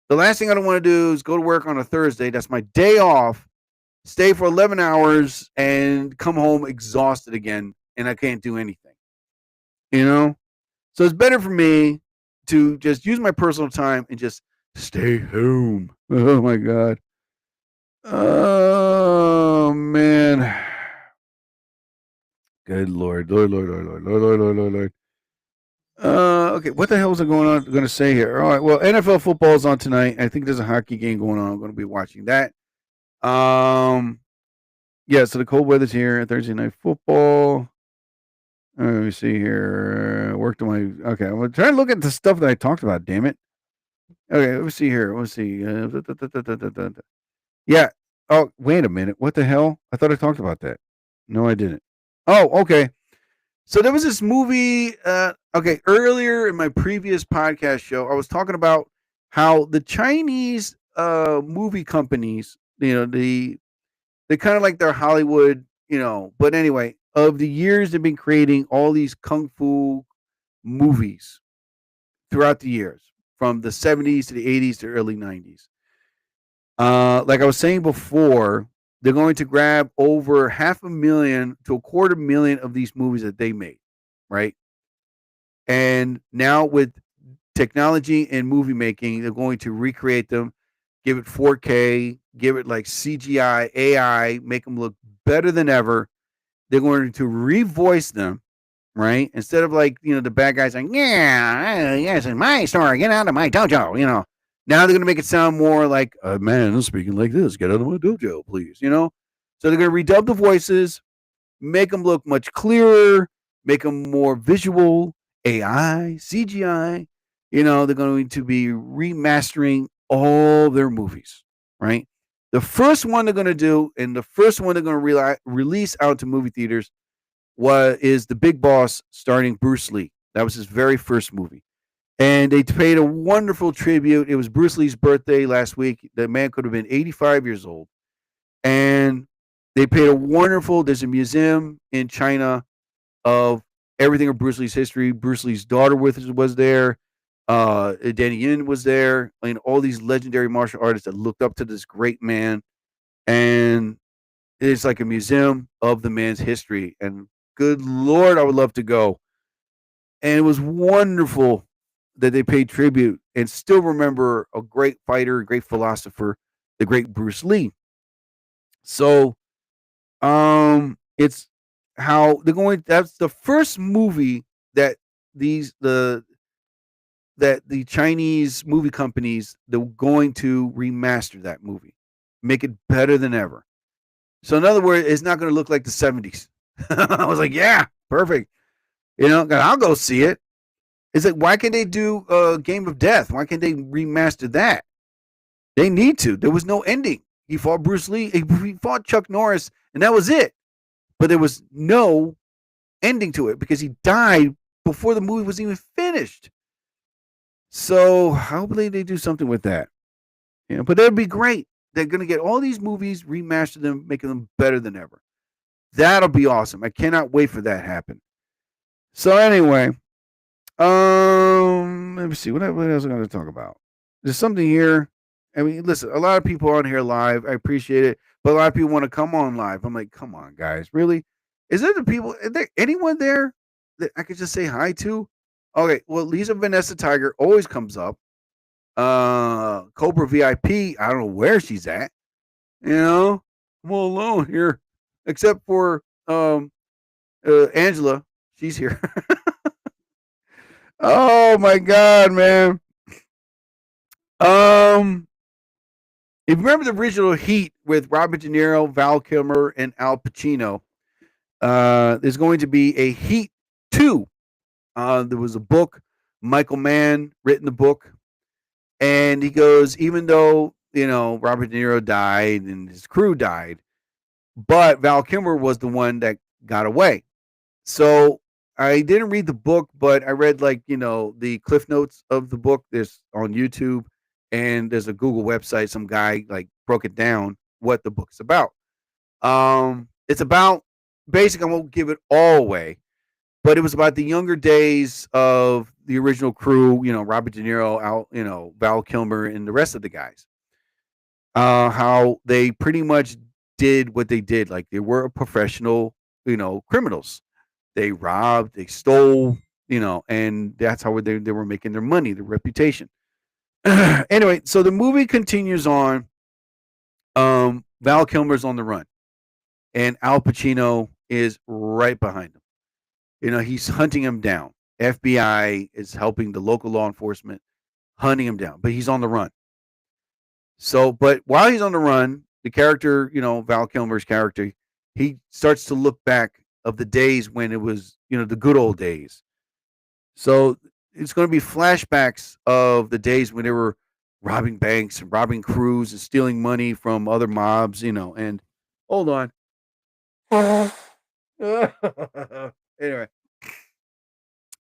The last thing I don't want to do is go to work on a Thursday. That's my day off. Stay for 11 hours and come home exhausted again, and I can't do anything. So it's better for me to just use my personal time and just stay home. Oh my God. Oh man. Good Lord. Lord. Okay, what the hell is going to say here? All right, well, NFL football is on tonight. I think there's a hockey game going on. I'm going to be watching that. Yeah, so the cold weather's here. Thursday night football. Let me see here. Worked on my. Okay, I'm trying to look at the stuff that I talked about. Damn it. Okay, let me see here. Let's see. Yeah. Oh, wait a minute. What the hell? I thought I talked about that. No, I didn't. Oh, okay. So there was this movie. Okay, earlier in my previous podcast show, I was talking about how the Chinese movie companies, they kind of like their Hollywood, But anyway, of the years they've been creating all these kung fu movies throughout the years, from the 70s to the 80s to early 90s. Like I was saying before, they're going to grab over 500,000 to 250,000 of these movies that they made, right? And now with technology and movie making, they're going to recreate them, give it 4K, give it like CGI, AI, make them look better than ever. They're going to revoice them, right? Instead of like, the bad guys like, yeah, yes, in my store, get out of my dojo, Now they're going to make it sound more like a man speaking like this, get out of my dojo, please, So they're going to redub the voices, make them look much clearer, make them more visual, AI, CGI. They're going to be remastering all their movies, right? The first one they're going to do, and the first one they're going to release out to movie theaters, is The Big Boss, starring Bruce Lee. That was his very first movie. And they paid a wonderful tribute. It was Bruce Lee's birthday last week. The man could have been 85 years old. And they paid a wonderful, there's a museum in China of everything of Bruce Lee's history. Bruce Lee's daughter was there. Danny Yin was there. I mean, all these legendary martial artists that looked up to this great man. And it's like a museum of the man's history. And good Lord, I would love to go. And it was wonderful that they paid tribute and still remember a great fighter, a great philosopher, the great Bruce Lee. So, it's how they're going. That's the first movie that the Chinese movie companies, they're going to remaster that movie, make it better than ever. So in other words, it's not going to look like the 70s. I was like, yeah, perfect. I'll go see it. It's like, why can't they do Game of Death? Why can't they remaster that? They need to. There was no ending. He fought Bruce Lee. He fought Chuck Norris, and that was it. But there was no ending to it because he died before the movie was even finished. So hopefully they do something with that. But that'd be great. They're going to get all these movies, remaster them, making them better than ever. That'll be awesome. I cannot wait for that to happen. So anyway, let me see. What else am I going to talk about? There's something here. I mean, listen, a lot of people are on here live. I appreciate it. But a lot of people want to come on live. I'm like, come on, guys. Really? Is there anyone there that I could just say hi to? Okay. Well, Lisa Vanessa Tiger always comes up. Cobra VIP. I don't know where she's at. I'm all alone here. Except for Angela. She's here. Oh my God, man. If you remember the original Heat with Robert De Niro, Val Kilmer, and Al Pacino, there's going to be a Heat 2. There was a book, Michael Mann written the book, and he goes, even though, Robert De Niro died and his crew died, but Val Kilmer was the one that got away. So I didn't read the book, but I read the cliff notes of the book. There's on YouTube. And there's a Google website. Some guy broke it down what the book's about. It's about basically, I won't give it all away, but it was about the younger days of the original crew. Robert De Niro, Val Kilmer, and the rest of the guys. How they pretty much did what they did. Like they were professional, criminals. They robbed, they stole, and that's how they were making their money, their reputation. Anyway, so the movie continues on. Val Kilmer's on the run, and Al Pacino is right behind him. He's hunting him down. FBI is helping the local law enforcement hunting him down, but he's on the run. So, but while he's on the run, the character, Val Kilmer's character, he starts to look back of the days when it was, the good old days. So it's going to be flashbacks of the days when they were robbing banks and robbing crews and stealing money from other mobs, and hold on. Anyway,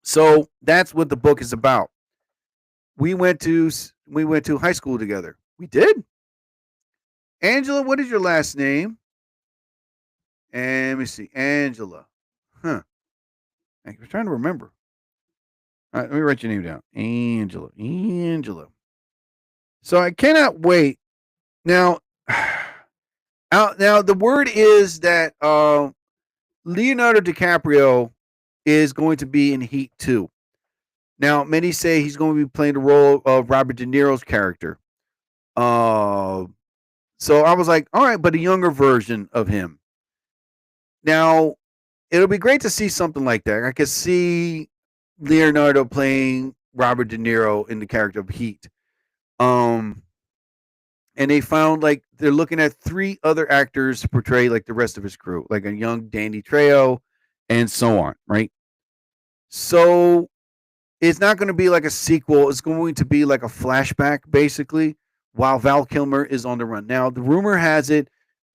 so that's what the book is about. We went to high school together. We did. Angela, what is your last name? And let me see. Angela. Huh. I'm trying to remember. All right, let me write your name down. Angela. Angela. So I cannot wait. Now, now the word is that Leonardo DiCaprio is going to be in Heat 2. Now, many say he's going to be playing the role of Robert De Niro's character. So I was like, all right, but a younger version of him. Now, it'll be great to see something like that. I could see Leonardo playing Robert De Niro in the character of Heat. And they found like they're looking at 3 other actors to portray like the rest of his crew, like a young Danny Trejo and so on, right? So it's not going to be like a sequel. It's going to be like a flashback, basically, while Val Kilmer is on the run. Now, the rumor has it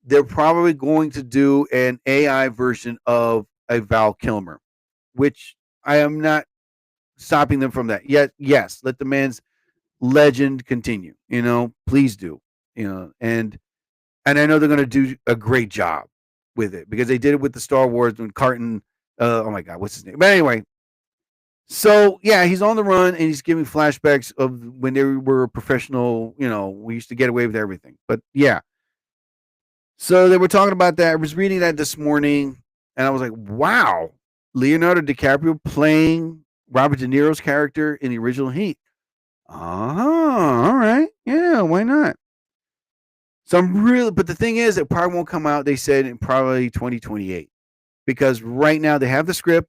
they're probably going to do an AI version of a Val Kilmer, which I am not stopping them from that. Yet, yes, let the man's legend continue. Please do. And I know they're going to do a great job with it because they did it with the Star Wars when Carton. Oh my God, what's his name? But anyway, so yeah, he's on the run and he's giving flashbacks of when they were professional. We used to get away with everything. But yeah, so they were talking about that. I was reading that this morning, and I was like, wow, Leonardo DiCaprio playing Robert De Niro's character in the original Heat. All right, yeah, why not? So but the thing is, it probably won't come out. They said in probably 2028, because right now they have the script.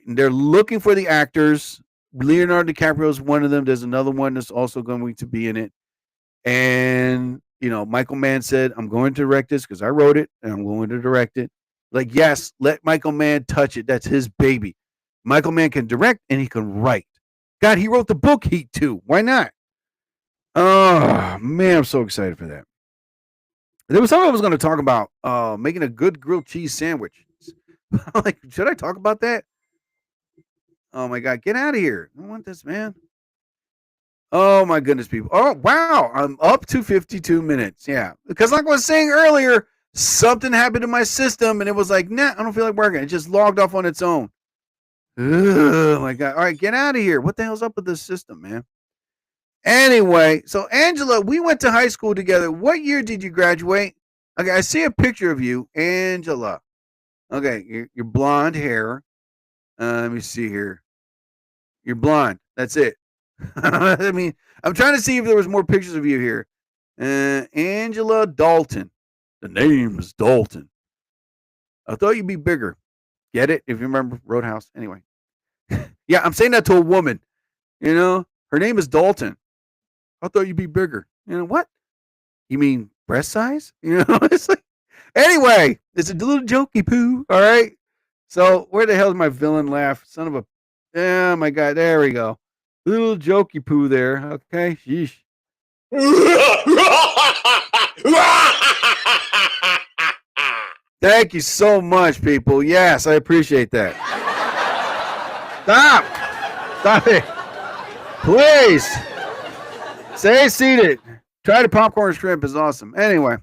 They're looking for the actors. Leonardo DiCaprio is one of them. There's another one that's also going to be in it. And, Michael Mann said, I'm going to direct this because I wrote it and I'm going to direct it. Like, yes, let Michael Mann touch it. That's his baby. Michael Mann can direct and he can write. God, he wrote the book Heat too. Why not? Oh, man, I'm so excited for that. There was something I was going to talk about, making a good grilled cheese sandwich. Like, should I talk about that? Oh my God, get out of here. I don't want this, man. Oh my goodness, people. Oh, wow. I'm up to 52 minutes. Yeah. Because like I was saying earlier, something happened to my system and it was like, nah, I don't feel like working. It just logged off on its own. Oh my God. All right, get out of here. What the hell's up with this system, man? Anyway, so Angela, we went to high school together. What year did you graduate? Okay, I see a picture of you, Angela. Okay, your blonde hair. Let me see here. You're blonde. That's it. I mean, I'm trying to see if there was more pictures of you here. Angela Dalton. The name is Dalton. I thought you'd be bigger. Get it? If you remember Roadhouse. Anyway. Yeah, I'm saying that to a woman. Her name is Dalton. I thought you'd be bigger. What? You mean breast size? It's like, anyway, it's a little jokey poo. All right. So where the hell is my villain laugh? Son of a, oh my God. There we go. Little jokey poo there. Okay. Sheesh. Thank you so much, people. Yes, I appreciate that. Stop it. Please. Stay seated. Try the popcorn shrimp is awesome. Anyway.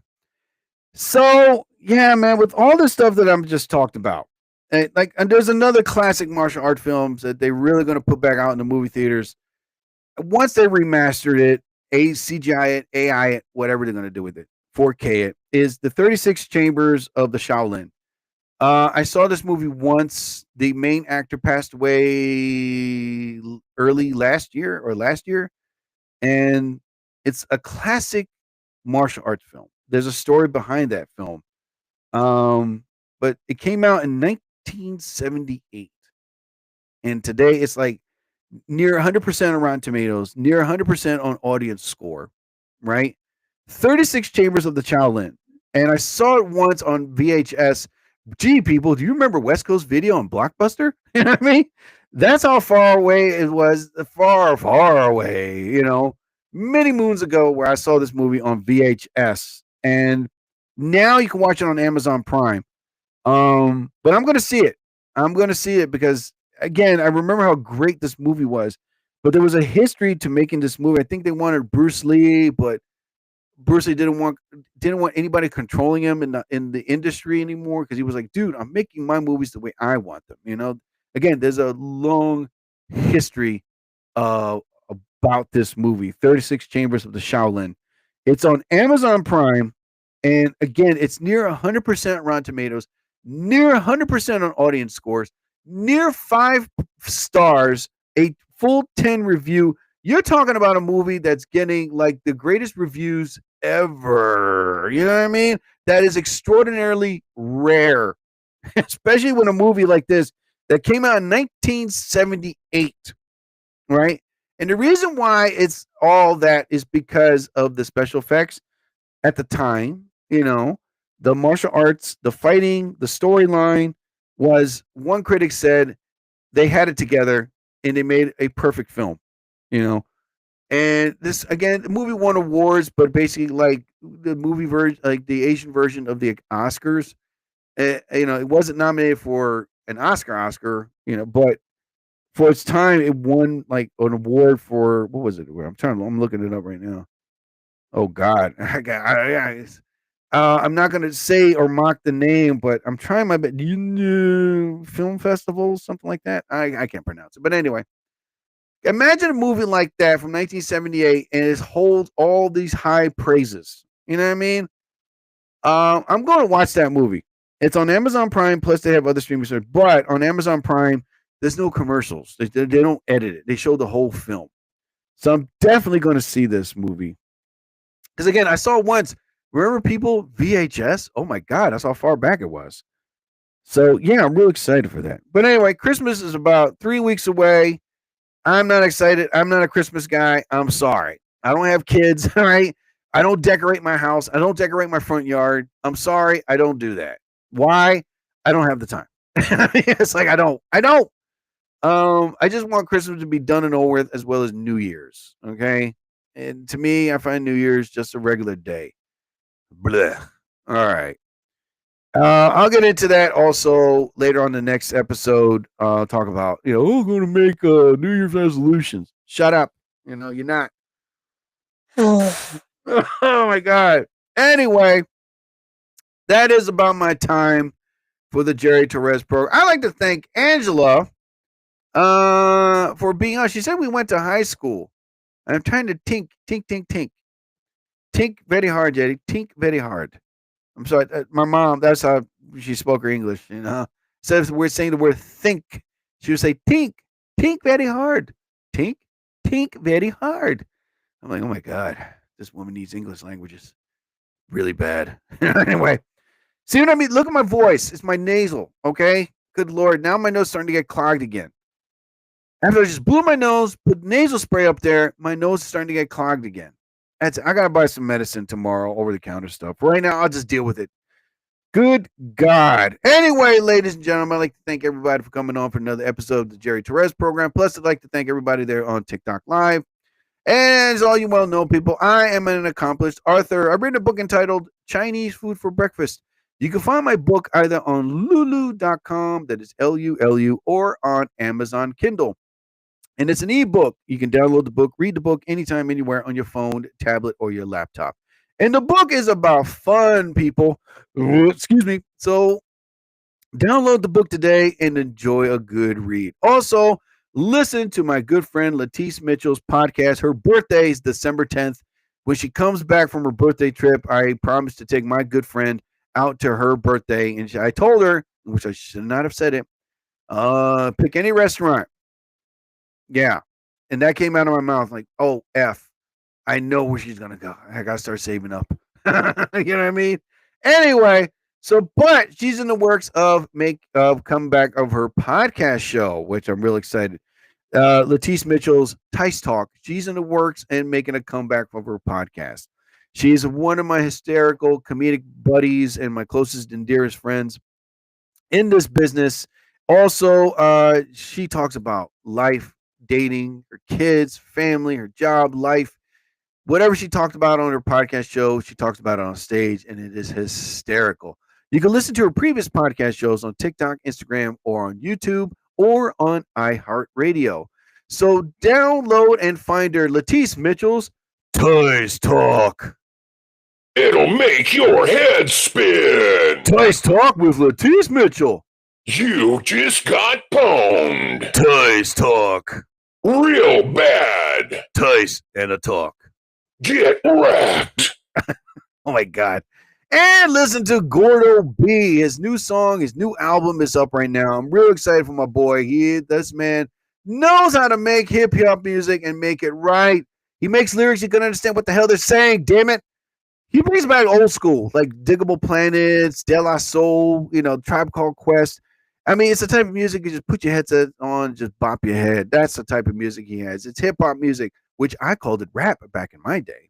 So, yeah, man, with all the stuff that I'm just talked about, and there's another classic martial art films that they're really going to put back out in the movie theaters. Once they remastered it, CGI it, AI it, whatever they're going to do with it, 4K it, is the 36 Chambers of the Shaolin. I saw this movie once. The main actor passed away early last year, and it's a classic martial arts film. There's a story behind that film. But it came out in 1978. And today it's like near 100% on Rotten Tomatoes, near 100% on audience score, right? 36 Chambers of the Shaolin. and I saw it once on VHS. Gee, people, do you remember West Coast Video and Blockbuster? You know what I mean? That's how far away it was. Far, far away. You know, many moons ago, where I saw this movie on VHS, and now you can watch it on Amazon Prime. But I'm going to see it. I'm going to see it because, again, I remember how great this movie was. But there was a history to making this movie. I think they wanted Bruce Lee, but Bruce Lee didn't want anybody controlling him in the industry anymore because he was like, dude, I'm making my movies the way I want them. You know, again, there's a long history about this movie, 36 Chambers of the Shaolin. It's on Amazon Prime, and again, it's near 100% Rotten Tomatoes, near 100% on audience scores, near 5 stars, a full 10 review. You're talking about a movie that's getting like the greatest reviews ever. You know what I mean? That is extraordinarily rare, especially when a movie like this that came out in 1978, right? And the reason why it's all that is because of the special effects at the time. You know, the martial arts, the fighting, the storyline was, one critic said, they had it together and they made a perfect film. You know, and this, again, the movie won awards, but basically like the movie version, like the Asian version of the Oscars, you know, it wasn't nominated for an Oscar, you know, but for its time, it won like an award for, what was it? I'm looking it up right now. Oh God, I'm not going to say or mock the name, but I'm trying my best. Do you know film festival, something like that? I can't pronounce it, but anyway. Imagine a movie like that from 1978 and it holds all these high praises. You know what I mean? I'm going to watch that movie. It's on Amazon Prime, plus they have other streaming services. But on Amazon Prime, there's no commercials. They don't edit it. They show the whole film. So I'm definitely going to see this movie. Because again, I saw it once. Remember people? VHS? Oh my God, that's how far back it was. So yeah, I'm real excited for that. But anyway, Christmas is about 3 weeks away. I'm not excited. I'm not a Christmas guy. I'm sorry. I don't have kids. All right. I don't decorate my house. I don't decorate my front yard. I'm sorry. I don't do that. Why? I don't have the time. It's like I don't. I just want Christmas to be done and over with, as well as New Year's. Okay. And to me, I find New Year's just a regular day. Blah. All right. I'll get into that also later on the next episode. Talk about, we're going to make New Year's resolutions. Shut up. You're not. Oh my God. Anyway, that is about my time for the Jerry Torres program. I'd like to thank Angela for being on. She said we went to high school. I'm trying to tink. Tink very hard, Jerry. Tink very hard. I'm sorry. My mom, that's how she spoke her English, Instead of we're saying the word think, she would say tink very hard. Tink very hard. I'm like, oh my God, this woman needs English languages really bad. Anyway, see what I mean? Look at my voice. It's my nasal, okay? Good Lord. Now my nose is starting to get clogged again. After I just blew my nose, put nasal spray up there, my nose is starting to get clogged again. I got to buy some medicine tomorrow, over-the-counter stuff. Right now, I'll just deal with it. Good God. Anyway, ladies and gentlemen, I'd like to thank everybody for coming on for another episode of the Jerry Torres program. Plus, I'd like to thank everybody there on TikTok Live. And as all you well know, people, I am an accomplished author. I've written a book entitled Chinese Food for Breakfast. You can find my book either on lulu.com, that is Lulu, or on Amazon Kindle. And it's an ebook. You can download the book, read the book anytime, anywhere on your phone, tablet, or your laptop. And the book is about fun, people. Excuse me. So download the book today and enjoy a good read. Also, listen to my good friend Latice Mitchell's podcast. Her birthday is December 10th. When she comes back from her birthday trip, I promise to take my good friend out to her birthday. And I told her, which I should not have said it, pick any restaurant. Yeah. And that came out of my mouth like, oh, F. I know where she's going to go. I got to start saving up. You know what I mean? Anyway, but she's in the works of comeback of her podcast show, which I'm real excited. Latice Mitchell's Tice Talk. She's in the works and making a comeback of her podcast. She's one of my hysterical comedic buddies and my closest and dearest friends in this business. Also, she talks about life, dating, her kids, family, her job, life. Whatever she talked about on her podcast show, she talks about it on stage, and it is hysterical. You can listen to her previous podcast shows on TikTok, Instagram, or on YouTube, or on iHeartRadio. So download and find her, Letice Mitchell's Toys Talk. It'll make your head spin. Toys Talk with Letice Mitchell. You just got pwned. Toys Talk. Real bad. Toys and a talk. Get wrecked. Oh my God. And listen to Gordo B. His new song, his new album is up right now. I'm real excited for my boy. This man knows how to make hip hop music and make it right. He makes lyrics you can understand what the hell they're saying, damn it. He brings back old school, like Diggable Planets, De La Soul, Tribe Called Quest. I mean, it's the type of music you just put your headset on, just bop your head. That's the type of music he has. It's hip hop music, which I called it rap back in my day.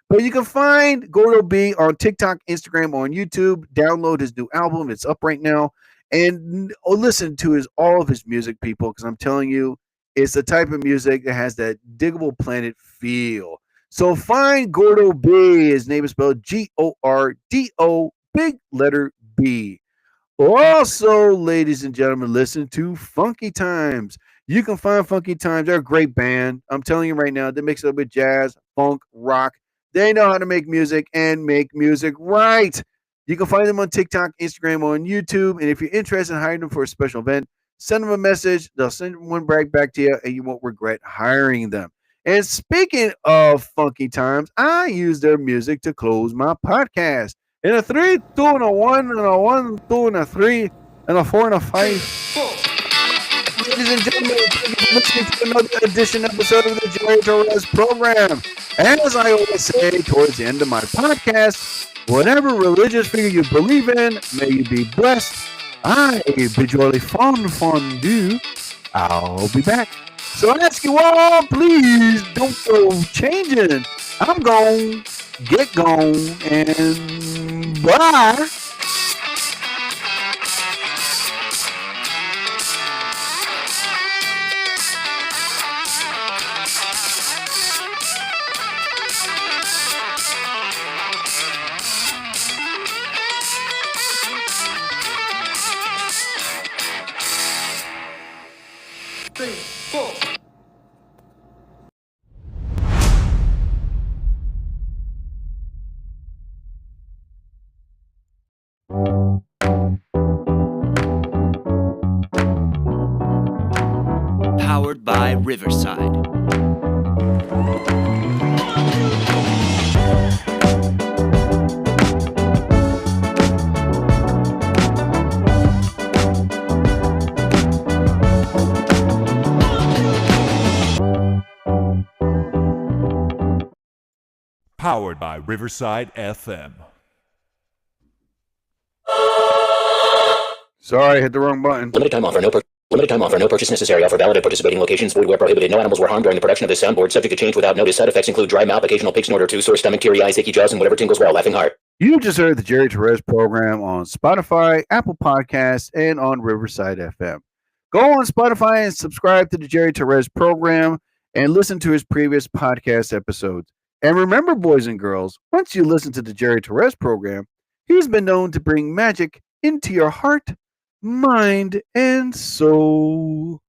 But you can find Gordo B on TikTok, Instagram, or on YouTube. Download his new album. It's up right now. And listen to all of his music, people, because I'm telling you, it's the type of music that has that Diggable Planet feel. So find Gordo B. His name is spelled Gordo, big letter B. Also, ladies and gentlemen, listen to Funky Times. You can find Funky Times. They're a great band. I'm telling you right now, they mix it up with jazz, funk, rock. They know how to make music and make music right. You can find them on TikTok, Instagram, or on YouTube. And if you're interested in hiring them for a special event, send them a message. They'll send one back to you, and you won't regret hiring them. And speaking of Funky Times, I use their music to close my podcast. In a 3, 2, and a 1, and a 1, 2, and a 3, and a 4, and a 5. Ladies and gentlemen, thank you for listening to another episode of the Jerry Torres program. As I always say towards the end of my podcast, whatever religious figure you believe in, may you be blessed. I bid you all a fondue. I'll be back. So I ask you all, please don't go changing. I'm gone, get gone, and bye. Powered by Riverside. Powered by Riverside FM. Sorry, I hit the wrong button. Limited time offer, no purchase necessary. Offer valid at participating locations. Void where prohibited. No animals were harmed during the production of this soundboard. Subject to change without notice. Side effects include dry mouth, occasional pig snort or two, sore stomach, teary eyes, achy jaws, and whatever tingles while laughing hard. You just heard the Jerry Torres program on Spotify, Apple Podcasts, and on Riverside FM. Go on Spotify and subscribe to the Jerry Torres program and listen to his previous podcast episodes. And remember, boys and girls, once you listen to the Jerry Torres program, he's been known to bring magic into your heart, mind, and soul.